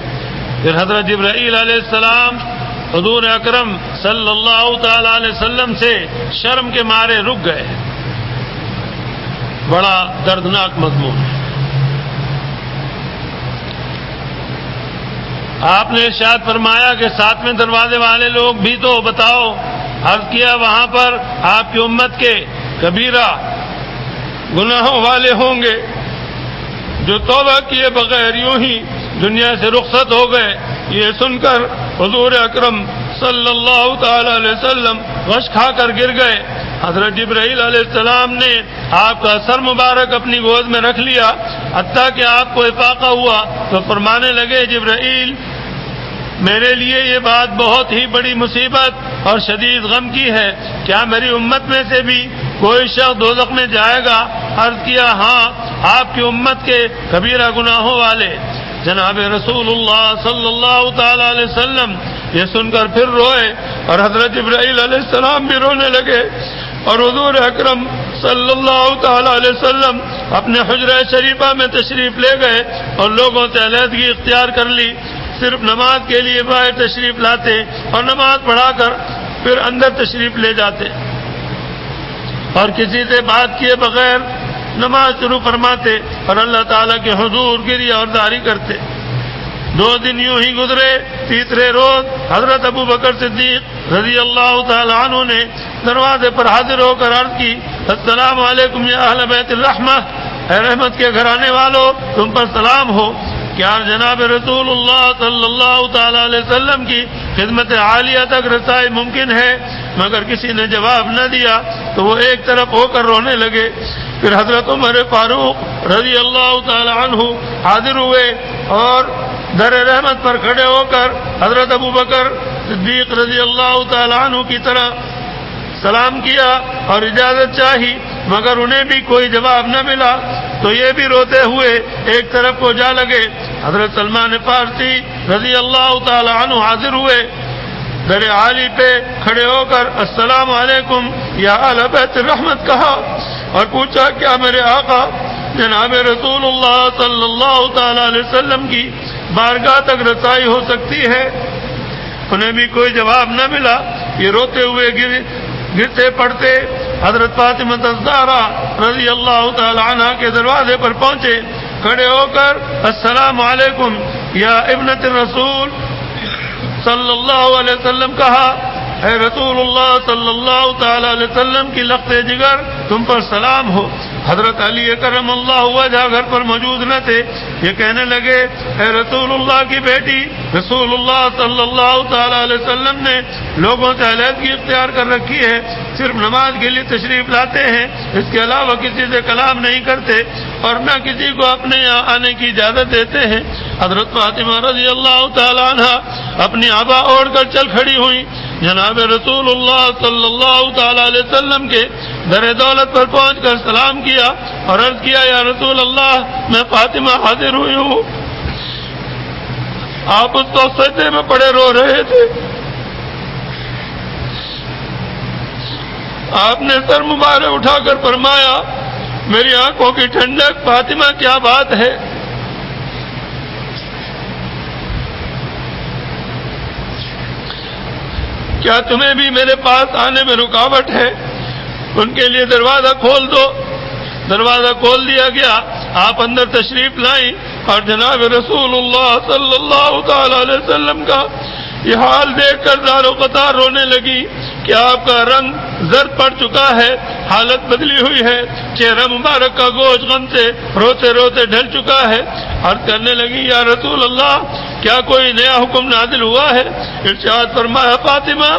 پھر حضرت جبرائیل علیہ السلام حضور اکرم صلی اللہ تعالی علیہ وسلم سے شرم کے مارے رک گئے۔ بڑا دردناک مضمون ہے۔ آپ نے ارشاد فرمایا کہ 7ویں دروازے والے لوگ بھی تو بتاؤ۔ عرض کیا وہاں پر آپ کی امت کے کبیرہ گناہوں والے ہوں گے جو توبہ کیے بغیر یوں ہی دنیا سے رخصت ہو گئے۔ یہ سن کر حضور اکرم صلی اللہ تعالی علیہ وسلم غش کھا کر گر گئے۔ حضرت جبرائیل علیہ السلام نے آپ کا سر مبارک اپنی گود میں رکھ لیا، حتیٰ کہ آپ کو افاقہ ہوا تو فرمانے لگے جبرائیل میرے لیے یہ بات بہت ہی بڑی مصیبت اور شدید غم کی ہے، کیا میری امت میں سے بھی کوئی شخص دوزخ میں جائے گا؟ عرض کیا ہاں، آپ کی امت کے کبیرہ گناہوں والے۔ جناب رسول اللہ صلی اللہ تعالی علیہ وسلم یہ سن کر پھر روئے اور حضرت جبرائیل علیہ السلام بھی رونے لگے اور حضور اکرم صلی اللہ تعالی علیہ وسلم اپنے حجرہ شریفہ میں تشریف لے گئے اور لوگوں سے علیحدگی اختیار کر لی. صرف نماز کے لیے باہر تشریف لاتے اور نماز پڑھا کر پھر اندر تشریف لے جاتے اور کسی سے بات کیے بغیر نماز شروع فرماتے اور اللہ تعالیٰ کے حضور گریہ اور داری کرتے. 2 دن یوں ہی گزرے. تیسرے روز حضرت ابو بکر صدیق رضی اللہ تعالی عنہ نے دروازے پر حاضر ہو کر عرض کی السلام علیکم یا اہل بیت الرحمہ، اے رحمت کے گھرانے والوں تم پر سلام ہو. کیا جناب رسول اللہ صلی اللہ تعالی علیہ وسلم کی خدمت عالیہ تک رسائی ممکن ہے؟ مگر کسی نے جواب نہ دیا تو وہ ایک طرف ہو کر رونے لگے. پھر حضرت عمر فاروق رضی اللہ تعالی عنہ حاضر ہوئے اور در رحمت پر کھڑے ہو کر حضرت ابو بکر صدیق رضی اللہ تعالی عنہ کی طرح سلام کیا اور اجازت چاہی، مگر انہیں بھی کوئی جواب نہ ملا تو یہ بھی روتے ہوئے ایک طرف کو جا لگے. حضرت سلمان فارسی رضی اللہ تعالی عنہ حاضر ہوئے، در عالی پہ کھڑے ہو کر السلام علیکم یا اہل بیت الرحمت کہا اور پوچھا کیا میرے آقا جناب رسول اللہ صلی اللہ تعالی علیہ وسلم کی بارگاہ تک رسائی ہو سکتی ہے؟ انہیں بھی کوئی جواب نہ ملا. یہ روتے ہوئے گرتے پڑتے حضرت فاطمہ الزہرا رضی اللہ تعالی عنہ کے دروازے پر پہنچے. کھڑے ہو کر السلام علیکم یا ابنت الرسول صلی اللہ علیہ وسلم کہا. اے رسول اللہ صلی اللہ تعالی علیہ وسلم کی لخت جگر تم پر سلام ہو. حضرت علی کرم اللہ وجہ گھر پر موجود نہ تھے. یہ کہنے لگے اے رسول اللہ کی بیٹی، رسول اللہ صلی اللہ تعالی علیہ وسلم نے لوگوں سے علیحدگی اختیار کر رکھی ہے، صرف نماز کے لیے تشریف لاتے ہیں، اس کے علاوہ کسی سے کلام نہیں کرتے اور نہ کسی کو اپنے یہاں آنے کی اجازت دیتے ہیں. حضرت فاطمہ رضی اللہ تعالی عنہ اپنی عبا اوڑھ کر چل کھڑی ہوئی. جناب رسول اللہ صلی اللہ تعالی علیہ وسلم کے در دولت پر پہنچ کر سلام کیا اور عرض کیا یا رسول اللہ میں فاطمہ حاضر ہوئی ہوں. آپ اس وقت سجدے میں پڑے رو رہے تھے. آپ نے سر مبارک اٹھا کر فرمایا میری آنکھوں کی ٹھنڈک فاطمہ کیا بات ہے. کیا تمہیں بھی میرے پاس آنے میں رکاوٹ ہے؟ ان کے لیے دروازہ کھول دو. دروازہ کھول دیا گیا. آپ اندر تشریف لائیں اور جناب رسول اللہ صلی اللہ تعالی علیہ وسلم کا یہ حال دیکھ کر زار و قطار رونے لگی کہ آپ کا رنگ زرد پڑ چکا ہے، حالت بدلی ہوئی ہے، چہرہ مبارک کا گوشت غم سے روتے روتے ڈھل چکا ہے. عرض کرنے لگی یا رسول اللہ کیا کوئی نیا حکم نازل ہوا ہے؟ ارشاد فرمایا فاطمہ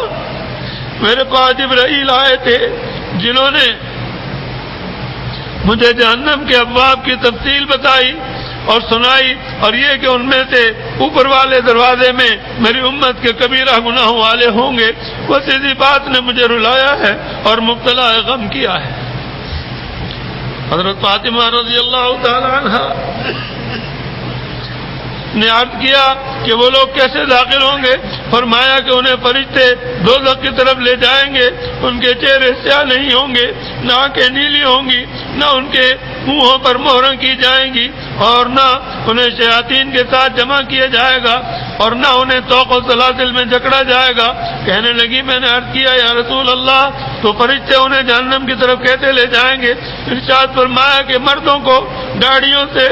میرے پاس جبرائیل آئے تھے جنہوں نے مجھے جہنم کے ابواب کی تفصیل بتائی اور سنائی، اور یہ کہ ان میں سے اوپر والے دروازے میں میری امت کے کبیرہ گناہوں والے ہوں گے. بس اسی بات نے مجھے رلایا ہے اور مبتلا غم کیا ہے. حضرت فاطمہ رضی اللہ تعالی عنہ نے عرض کیا کہ وہ لوگ کیسے داخل ہوں گے؟ فرمایا کہ انہیں فرشتے دوزخ کی طرف لے جائیں گے. ان کے چہرے سیاہ نہیں ہوں گے، نہ آنکھیں نیلی ہوں گی، نہ ان کے منہوں پر مہریں کی جائیں گی، اور نہ انہیں شیاطین کے ساتھ جمع کیا جائے گا، اور نہ انہیں طوق و سلاسل میں جکڑا جائے گا. کہنے لگی میں نے عرض کیا یا رسول اللہ تو فرشتے انہیں جہنم کی طرف کیسے لے جائیں گے؟ ارشاد فرمایا کہ مردوں کو داڑھیوں سے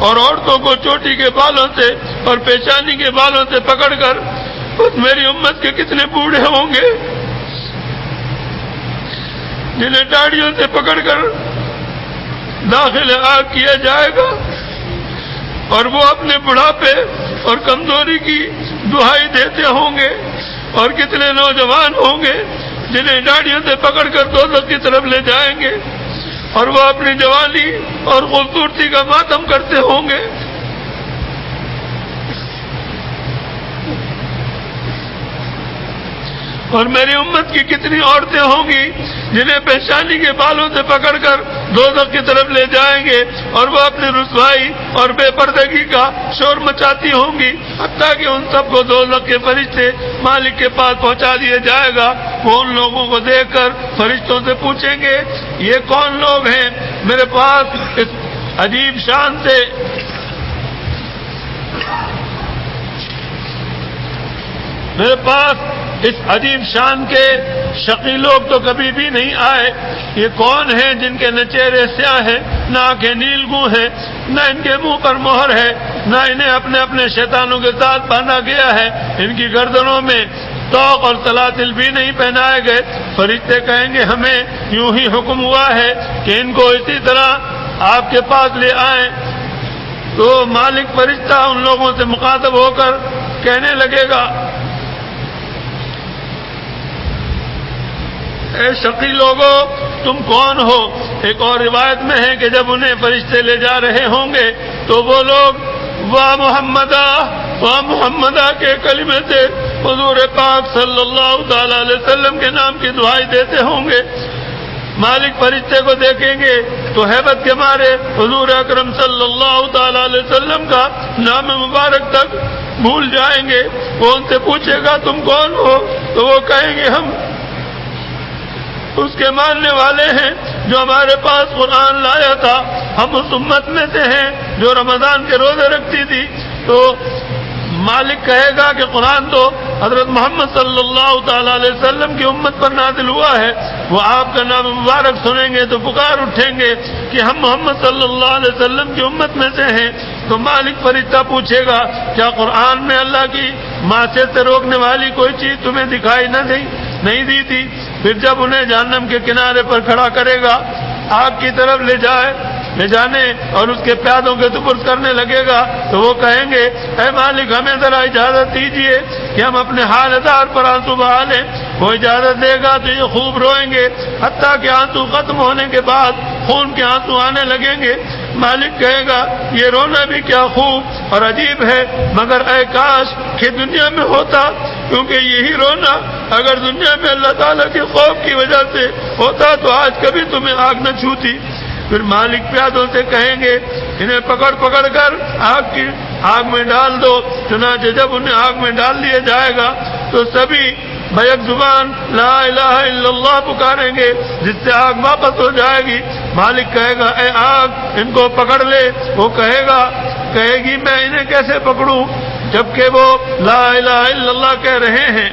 اور عورتوں کو چوٹی کے بالوں سے اور پیشانی کے بالوں سے پکڑ کر میری امت کے کتنے بوڑھے ہوں گے جنہیں داڑھیوں سے پکڑ کر داخل آگ کیا جائے گا، اور وہ اپنے بڑھاپے اور کمزوری کی دہائی دیتے ہوں گے. اور کتنے نوجوان ہوں گے جنہیں داڑھیوں سے پکڑ کر دوزخ کی طرف لے جائیں گے اور وہ اپنی جوانی اور خوبصورتی کا ماتم کرتے ہوں گے. اور میری امت کی کتنی عورتیں ہوں گی جنہیں پیشانی کے بالوں سے پکڑ کر دوزخ کی طرف لے جائیں گے اور وہ اپنی رسوائی اور بے پردگی کا شور مچاتی ہوں گی، حتیٰ کہ ان سب کو دوزخ کے فرشتے مالک کے پاس پہنچا دیا جائے گا۔ وہ ان لوگوں کو دیکھ کر فرشتوں سے پوچھیں گے یہ کون لوگ ہیں؟ میرے پاس اس عجیب شان سے میرے پاس اس عجیب شان کے شقی لوگ تو کبھی بھی نہیں آئے۔ یہ کون ہیں جن کے نہ چہرے سیاہ ہیں، نہ آنکھیں نیلگوں ہیں، نہ ان کے منہ پر مہر ہے، نہ انہیں اپنے اپنے شیطانوں کے ساتھ باندھا گیا ہے، ان کی گردنوں میں توق اور سلاسل بھی نہیں پہنائے گئے۔ فرشتے کہیں گے ہمیں یوں ہی حکم ہوا ہے کہ ان کو اسی طرح آپ کے پاس لے آئیں۔ تو مالک فرشتہ ان لوگوں سے مخاطب ہو کر کہنے لگے گا اے شقی لوگوں تم کون ہو؟ ایک اور روایت میں ہے کہ جب انہیں فرشتے لے جا رہے ہوں گے تو وہ لوگ واہ محمدہ کے کلمے سے حضور پاک صلی اللہ تعالی علیہ وسلم کے نام کی دعائی دیتے ہوں گے۔ مالک فرشتے کو دیکھیں گے تو ہیبت کے مارے حضور اکرم صلی اللہ تعالی علیہ وسلم کا نام مبارک تک بھول جائیں گے۔ وہ ان سے پوچھے گا تم کون ہو؟ تو وہ کہیں گے ہم اس کے ماننے والے ہیں جو ہمارے پاس قرآن لایا تھا، ہم اس امت میں سے ہیں جو رمضان کے روزے رکھتی تھی۔ تو مالک کہے گا کہ قرآن تو حضرت محمد صلی اللہ تعالی علیہ وسلم کی امت پر نازل ہوا ہے۔ وہ آپ کا نام مبارک سنیں گے تو پکار اٹھیں گے کہ ہم محمد صلی اللہ علیہ وسلم کی امت میں سے ہیں۔ تو مالک فرشتہ پوچھے گا کیا قرآن میں اللہ کی معصیت سے روکنے والی کوئی چیز تمہیں دکھائی نہیں دی تھی؟ پھر جب انہیں جہنم کے کنارے پر کھڑا کرے گا، آگ کی طرف لے جانے اور اس کے پیادوں کے سپرد کرنے لگے گا تو وہ کہیں گے اے مالک ہمیں ذرا اجازت دیجیے کہ ہم اپنے حال دار پر آنسو بہا لیں۔ وہ اجازت دے گا تو یہ خوب روئیں گے، حتیٰ کہ آنسو ختم ہونے کے بعد خون کے آنسو آنے لگیں گے۔ مالک کہے گا یہ رونا بھی کیا خوب اور عجیب ہے، مگر اے کاش کہ دنیا میں ہوتا، کیونکہ یہی رونا اگر دنیا میں اللہ تعالیٰ کے خوف کی وجہ سے ہوتا تو آج کبھی تمہیں آگ نہ چھوتی۔ پھر مالک پیادوں سے کہیں گے انہیں پکڑ کر آگ میں ڈال دو۔ چنانچہ جب انہیں آگ میں ڈال دیا جائے گا تو سبھی بیک زبان لا الہ الا اللہ پکاریں گے، جس سے آگ واپس ہو جائے گی۔ مالک کہے گا اے آگ ان کو پکڑ لے۔ وہ کہے گی میں انہیں کیسے پکڑوں جبکہ وہ لا الہ الا اللہ کہہ رہے ہیں۔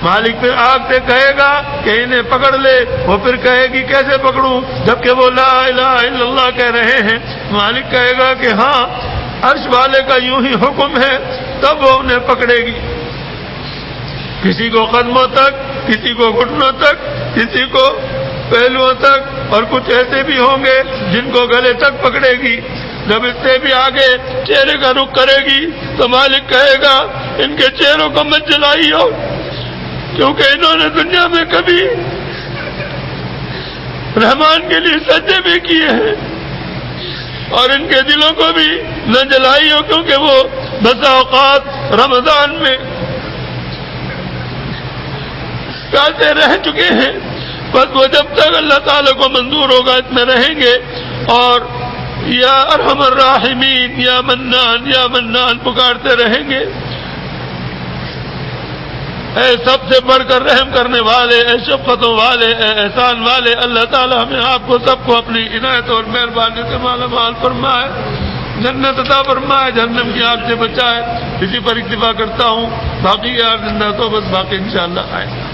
مالک پھر آگ سے کہے گا کہ انہیں پکڑ لے۔ وہ پھر کہے گی کیسے پکڑوں جبکہ وہ لا الہ الا اللہ کہہ رہے ہیں۔ مالک کہے گا کہ ہاں عرش والے کا یوں ہی حکم ہے، تب وہ انہیں پکڑے گی، کسی کو قدموں تک، کسی کو گھٹنوں تک، کسی کو پہلوؤں تک، اور کچھ ایسے بھی ہوں گے جن کو گلے تک پکڑے گی۔ جب اس سے بھی آگے چہرے کا رخ کرے گی تو مالک کہے گا ان کے چہروں کو مت جلائیو، کیونکہ انہوں نے دنیا میں کبھی رحمان کے لیے سجدے بھی کیے ہیں، اور ان کے دلوں کو بھی نہ جلائیو، کیونکہ وہ بسا اوقات رمضان میں پیاسے رہ چکے ہیں۔ بس وہ جب تک اللہ تعالیٰ کو منظور ہوگا اس میں رہیں گے، اور یا ارحم الراحمین یا منان پکارتے رہیں گے۔ اے سب سے بڑھ کر رحم کرنے والے، اے شفقتوں والے، اے احسان والے، اللہ تعالیٰ ہمیں آپ کو سب کو اپنی عنایت اور مہربانی سے مالا مال فرمائے، جنت عطا فرمائے، جہنم کی آگ سے بچائے۔ اسی پر اکتفا کرتا ہوں، باقی یار زندہ تو بس باقی انشاءاللہ آئے گا۔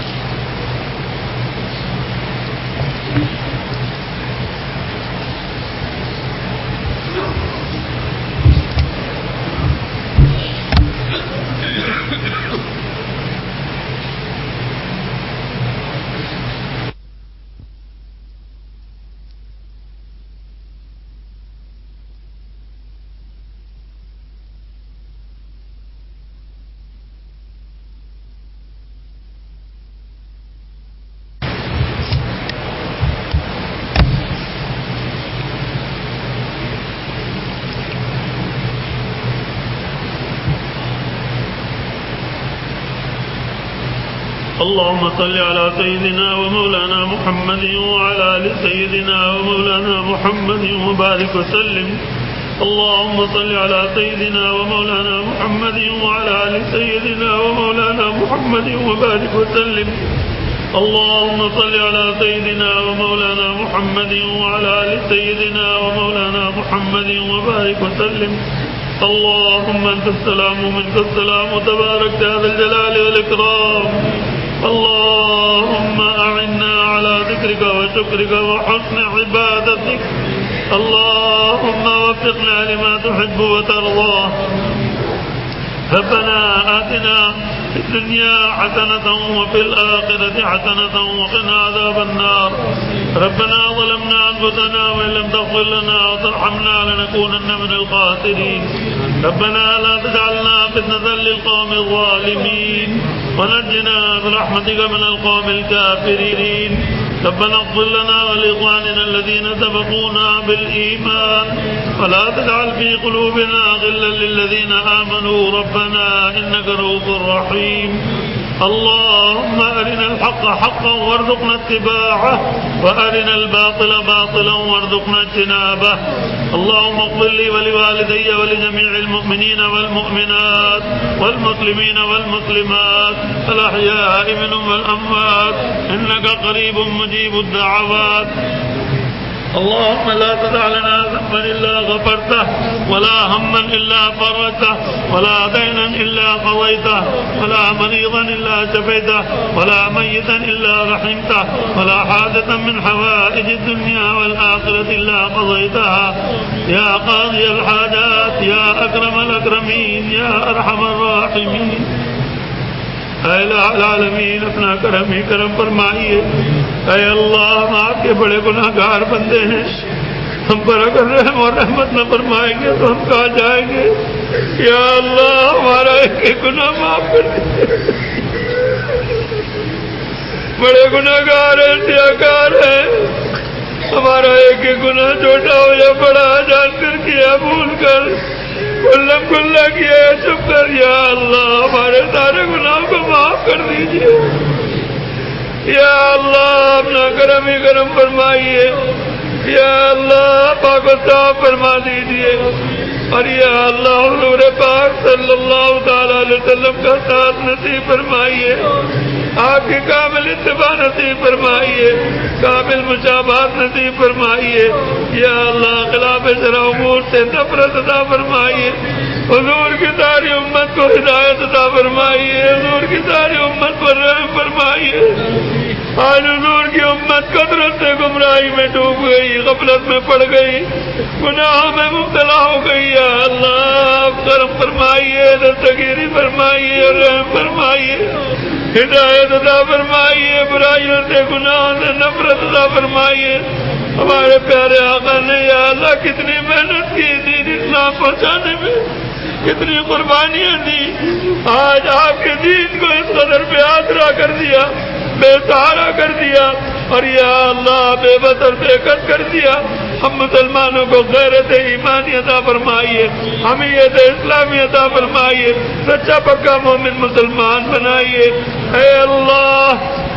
اللهم صل على سيدنا ومولانا محمد وعلى آل سيدنا ومولانا محمد وبارك وسلم. اللهم صل على سيدنا ومولانا محمد وعلى آل سيدنا ومولانا محمد وبارك وسلم. اللهم صل على سيدنا ومولانا محمد وعلى آل سيدنا ومولانا محمد وبارك وسلم. اللهم أنت السلام ومنك السلام تبارك يا ذا الجلال والإكرام. اللهم أعنا على ذكرك وشكرك وحسن عبادتك. اللهم وفقنا لما تحب وترضى. ربنا آتنا في الدنيا حسنة وفي الآخرة حسنة وقنا عذاب النار. ربنا ظلمنا أنفسنا وإن لم تغفر لنا وترحمنا لنكونن من الخاسرين. ربنا لا تجعلنا فتنة للقوم الظالمين ونجنا برحمتك من القوم الكافرين. ربنا اغفر لنا ولإخواننا الذين سبقونا بالإيمان ولا تجعل في قلوبنا غلا للذين آمنوا ربنا إنك رؤوف رحيم. اللهم أرنا الحق حقا وارزقنا اتباعه وأرنا الباطل باطلا وارزقنا اجتنابه. اللهم اغفر لي ولوالدي ولجميع المؤمنين والمؤمنات والمسلمين والمسلمات الأحياء منهم والأموات إنك قريب مجيب الدعوات. اللهم لا تدع لنا ذنبا إلا غفرته ولا هما إلا فرجته ولا دينا إلا قضيته ولا مريضا إلا شفيته ولا ميتا إلا رحمته ولا حاجة من حوائج الدنيا والآخرة إلا قضيتها يا قاضي الحاجات يا أكرم الأكرمين يا أرحم الراحمين. اے الہ العالمین اپنا کرم ہی کرم فرمائیے. اے اللہ ہم آپ کے بڑے گناہ گار بندے ہیں. ہم پر اگر رحم اور رحمت نہ فرمائیں گے تو ہم کہاں جائیں گے. یا اللہ ہمارا ایک گناہ معاف کر دیجیے. بڑے گناہ گار ہیں سیاکار ہیں. ہمارا ایک گناہ چھوٹا ہو یا بڑا جان کر کیا بھول کر کلم کلّا کیا چپ کر. یا اللہ ہمارے سارے گناہوں کو معاف کر دیجیے. یا اللہ اپنا کرم ہی کرم فرمائیے. یا اللہ پاک و صاف فرما دیجیے. اور یا اللہ حضور پاک صلی اللہ تعالی علیہ وسلم کا ساتھ نصیب فرمائیے. آپ کی کامل اتباع نصیب فرمائیے. کامل مشابہت نصیب فرمائیے. یا اللہ خلاف شرع امور سے نفرت عطا فرمائیے. حضور کی ساری امت کو ہدایت عطا فرمائیے. حضور کی ساری امت پر رحم فرمائیے. آج حضور کی امت قدرت سے گمراہی میں ڈوب گئی, غفلت میں پڑ گئی, گناہوں میں مبتلا ہو گئی. یا اللہ کرم فرمائیے, دستگیری فرمائیے, رحم فرمائیے, ہدایت عطا فرمائیے. برائیوں سے گناہوں سے نفرت عطا فرمائیے. ہمارے پیارے آقا نے یا اللہ کتنی محنت کی دین اسلام پہنچانے میں, کتنی قربانیاں دی. آج آپ کے دین کو اس قدر بے آسرا کر دیا, بے سہارا کر دیا, اور یا اللہ بے بس اور بے کس کر دیا. ہم مسلمانوں کو غیرت ایمانی عطا فرمائیے, حمیت اسلامی عطا فرمائیے, سچا پکا مومن مسلمان بنائیے. اے اللہ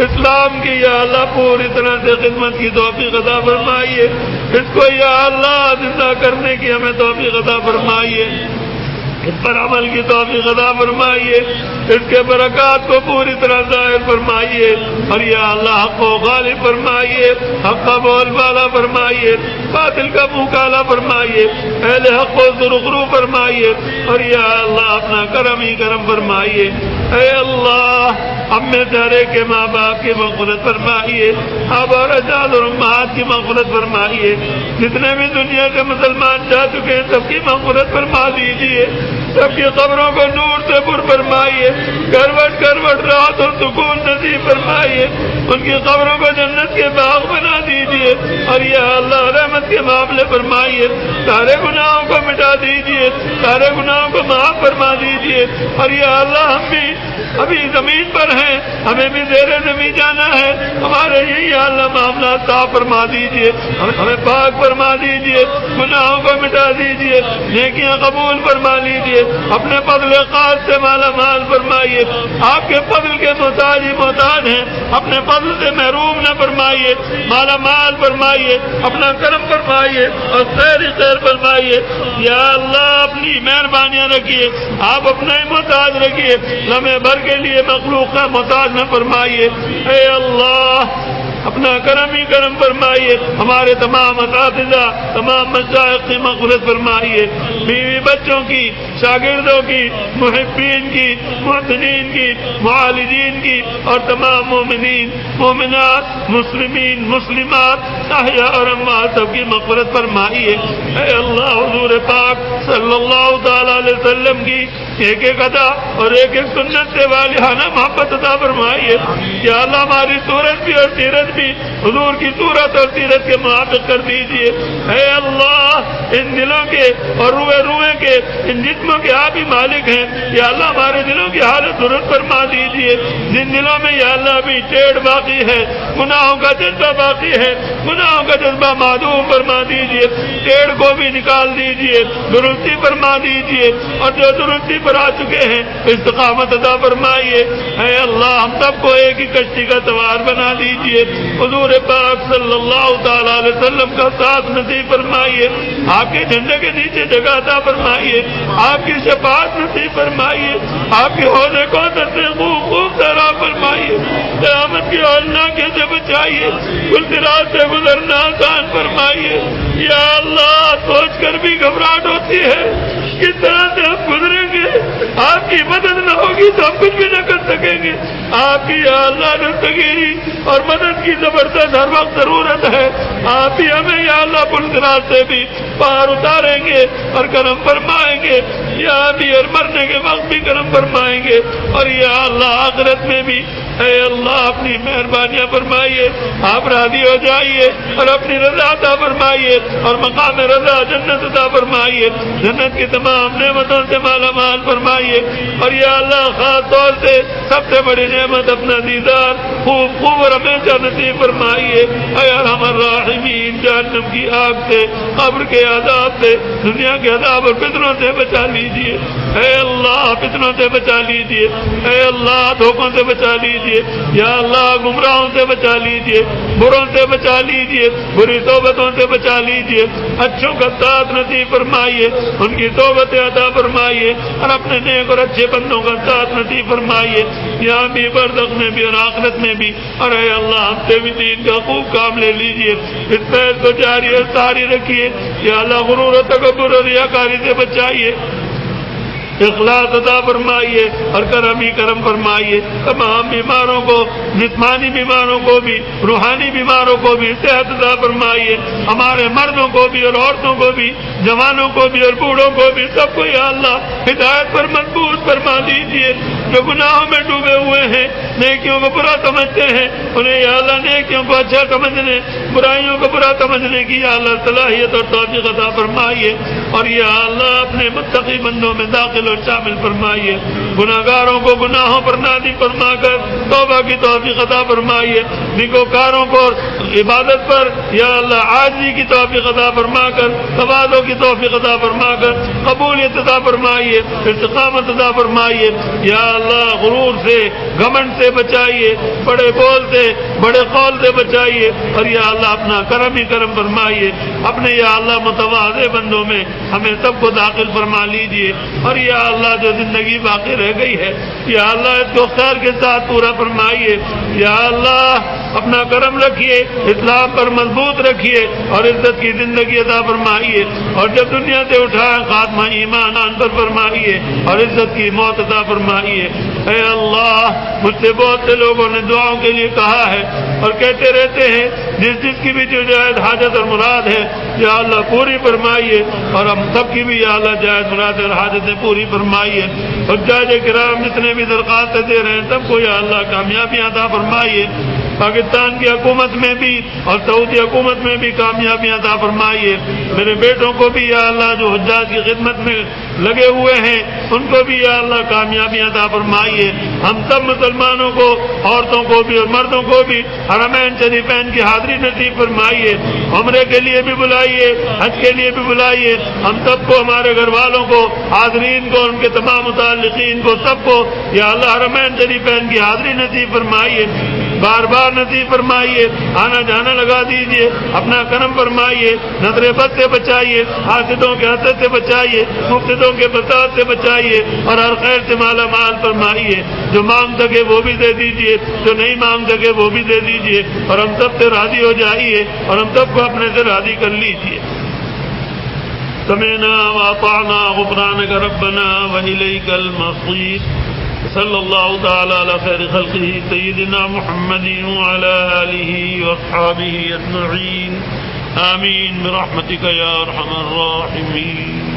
اسلام کی یا اللہ پوری طرح سے خدمت کی توفیق عطا فرمائیے. اس کو یا اللہ زندہ کرنے کی ہمیں توفیق عطا فرمائیے. اس پر عمل کی توفیق عطا فرمائیے. اس کے برکات کو پوری طرح ظاہر فرمائیے. اور یا اللہ حق کو غالب فرمائیے, حق کا بول بالا فرمائیے, باطل کا منہ کالا فرمائیے, اہل حق کو سرخرو فرمائیے. اور یا اللہ اپنا کرم ہی کرم فرمائیے. اے اللہ ہم میں سارے کے ماں باپ کی مغفرت فرمائیے. اب اور اجداد اور امہات کی مغفرت فرمائیے. جتنے بھی دنیا کے مسلمان جا چکے ہیں سب کی مغفرت فرما دیجیے. سب کی قبروں کو نور سے پر فرمائیے. کروٹ کروٹ رات اور سکون نصیب فرمائیے. ان کی قبروں کو جنت کے باغ بنا دیجیے. اور یا اللہ رحمت کے معاملے فرمائیے. سارے گناہوں کو مٹا دیجیے, سارے گناہوں کو معاف فرما دیجیے. اور یا اللہ ہم بھی ابھی زمین پر ہیں، ہمیں بھی زیر زمین جانا ہے، ہمارے یہی یا اللہ معاملات صاف فرما دیجیے، ہمیں پاک فرما دیجیے، گناہوں کو مٹا دیجیے، نیکیاں قبول فرما لیجیے، اپنے فضل خاص سے مالا مال فرمائیے، آپ کے فضل کے محتاج ہی محتاج ہیں، اپنے فضل سے محروم نہ فرمائیے، مالا مال فرمائیے، اپنا کرم فرمائیے اور خیر خیر فرمائیے۔ یا اللہ اپنی مہربانیاں رکھیے، آپ اپنا ہی محتاج رکھیے، لمحے بھر کے لیے مخلوق کا محتاج نہ فرمائیے۔ اے اللہ اپنا کرم ہی کرم فرمائیے، ہمارے تمام اساتذہ تمام مشائخ کی مغفرت فرمائیے، بیوی بچوں کی، شاگردوں کی، محبین کی، محسنین کی، معالجین کی اور تمام مومنین مومنات مسلمین مسلمات احیاء اور اموات سب کی مغفرت فرمائیے۔ اے اللہ حضور پاک صلی اللہ تعالی علیہ وسلم کی ایک ایک ادا اور ایک ایک سنت سے والہانہ محبت عطا فرمائیے۔ یا اللہ ہماری صورت بھی اور سیرت بھی حضور کی صورت اور سیرت کے موافق کر دیجیے۔ اے اللہ ان دلوں کے اور روئے کے ان جسموں کے آپ ہی مالک ہیں، یا اللہ ہمارے دلوں کی حالت درست فرما دیجیے۔ جن دلوں میں یا اللہ ابھی ٹیڑھ باقی ہے، گناہوں کا جذبہ باقی ہے، گناہوں کا جذبہ معدوم فرما دیجیے، ٹیڑھ کو بھی نکال دیجیے، درستی فرما دیجیے، اور جو درستی پر آ چکے ہیں استقامت عطا فرمائیے۔ اے اللہ ہم سب کو ایک ہی کشتی کا سوار بنا دیجیے، حضور پاک صلی اللہ تعالی علیہ وسلم کا ساتھ نصیب فرمائیے، آپ کے جھنڈے کے نیچے جگہ عطا فرمائیے، آپ کی شفاعت نصیب فرمائیے، آپ کے حوض کوثر سے خوب سیراب فرمائیے، قیامت کی ہولناکیوں سے بچائیے، گلزرات سے گزرنا آسان فرمائیے۔ یا اللہ سوچ کر بھی گھبراہٹ ہوتی ہے کس طرح سے ہم گزریں گے، آپ کی مدد نہ ہوگی تو ہم کچھ بھی نہ کر سکیں گے۔ آپ کی یا اللہ دستگیری اور مدد کی زبردست ہر وقت ضرورت ہے، آپ ہی ہمیں یا اللہ پلسرات سے بھی پار اتاریں گے اور کرم فرمائیں گے، یا بھی اور مرنے کے وقت بھی کرم فرمائیں گے، اور یا اللہ آخرت میں بھی اے اللہ اپنی مہربانیاں فرمائیے، آپ راضی ہو جائیے اور اپنی رضا عطا فرمائیے اور مقام رضا جنت عطا فرمائیے، جنت کی تمام نعمتوں سے مالا مال فرمائیے، اور یا اللہ خاص طور سے سب سے بڑی نعمت اپنا دیدار خوب اور ہمیشہ نصیب فرمائیے۔ اے ارحم الراحمین جہنم کی آگ سے، قبر کے عذاب سے، دنیا کے عذاب اور فتنوں سے بچا لیجیے۔ اے اللہ فتنوں سے بچا لیجیے، اے اللہ دھوکوں سے بچا لیجیے، یا اللہ گمراہوں سے بچا لیجیے، بروں سے بچا لیجیے، بری صحبتوں سے بچا لیجیے، اچھوں کا ساتھ نصیب فرمائیے، ان کی صحبت عطا فرمائیے، اور اپنے نیک اور اچھے بندوں کا ساتھ نصیب فرمائیے، یہاں بھی برزخ میں بھی اور آخرت میں بھی، اور اے اللہ ہم سے بھی دین کا خوب کام لے لیجیے، اس فیض کو جاری اور ساری رکھیے، یا اللہ غرور و تکبر اور ریاکاری سے بچائیے، اخلاص عطا فرمائیے اور کرم ہی کرم فرمائیے۔ تمام بیماروں کو، جسمانی بیماروں کو بھی، روحانی بیماروں کو بھی صحت عطا فرمائیے، ہمارے مردوں کو بھی اور عورتوں کو بھی، جوانوں کو بھی اور بوڑھوں کو بھی، سب کو یا اللہ ہدایت پر مضبوط فرما دیجیے۔ جو گناہوں میں ڈوبے ہوئے ہیں، نیکیوں کو برا سمجھتے ہیں، انہیں یا اللہ نیکیوں کو اچھا سمجھنے، برائیوں کو برا سمجھنے کی یا اللہ صلاحیت اور توفیق عطا فرمائیے، اور یا اللہ اپنے متقی بندوں میں داخل اور شامل فرمائیے۔ گناہگاروں کو گناہوں پر نادم فرما کر توبہ کی توفیق عطا فرمائیے، نیکوکاروں کو عبادت پر یا اللہ عاجزی کی توفیق عطا فرما کر، تواضع کی توفیق عطا فرما کر قبولیت عطا فرمائیے، استقامت عطا فرمائیے، یا اللہ غرور سے، گھمنڈ سے بچائیے، بڑے بول سے، بڑے قول سے بچائیے، اور یا اللہ اپنا کرم ہی کرم فرمائیے، اپنے یا اللہ متواضع بندوں میں ہمیں سب کو داخل فرما لیجیے، اور یا اللہ جو زندگی باقی رہ گئی ہے یا اللہ اس کو خیر کے ساتھ پورا فرمائیے، یا اللہ اپنا کرم رکھیے، اسلام پر مضبوط رکھیے اور عزت کی زندگی عطا فرمائیے، اور جب دنیا سے اٹھائے خاتمہ ایمان آن پر فرمائیے اور عزت کی موت عطا فرمائیے۔ اے اللہ مجھ سے بہت سے لوگوں نے دعاؤں کے لیے کہا ہے اور کہتے رہتے ہیں، جس کی بھی جو جائز حاجت اور مراد ہے یا اللہ پوری فرمائیے، اور ہم سب کی بھی یا اللہ جائز مراد اور حاجتیں پوری فرمائیے، حجاج کرام جتنے بھی درخواستیں دے رہے ہیں سب کو یا اللہ کامیابیاں عطا فرمائیے، پاکستان کی حکومت میں بھی اور سعودی حکومت میں بھی کامیابیاں عطا فرمائیے. میرے بیٹوں کو بھی یا اللہ جو حجاج کی خدمت میں لگے ہوئے ہیں ان کو بھی یا اللہ کامیابیاں عطا فرمائیے. ہم سب مسلمانوں کو، عورتوں کو بھی اور مردوں کو بھی حرمین شریفین کی حاضری نصیب فرمائیے. عمرے کے لیے بھی بلائیے، حج کے لیے بھی بلائیے. ہم سب کو، ہمارے گھر والوں کو، حاضرین کو، ان کے تمام متعلقین کو، سب کو یا اللہ حرمین شریفین کی حاضری نصیب فرمائیے، بار بار نصیب فرمائیے. آنا جانا لگا دیجیے، اپنا کرم فرمائیے، نظر بد سے بچائیے، حاسدوں کے حسد سے بچائیے، مفسدوں کے فساد سے بچائیے اور ہر خیر سے مالا مال فرمائیے. جو مانگ سکے وہ بھی دے دیجیے، جو نہیں مانگ سکے وہ بھی دے دیجیے اور ہم سب سے راضی ہو جائیے اور ہم سب کو اپنے سے راضی کر لیجیے. سمعنا واطعنا غفرانك ربنا وإليك المصير. صلی اللہ تعالی علی خیر خلقہ سیدنا محمد وعلی آلہ واصحابہ اجمعین. آمین برحمتک یا ارحم الراحمین.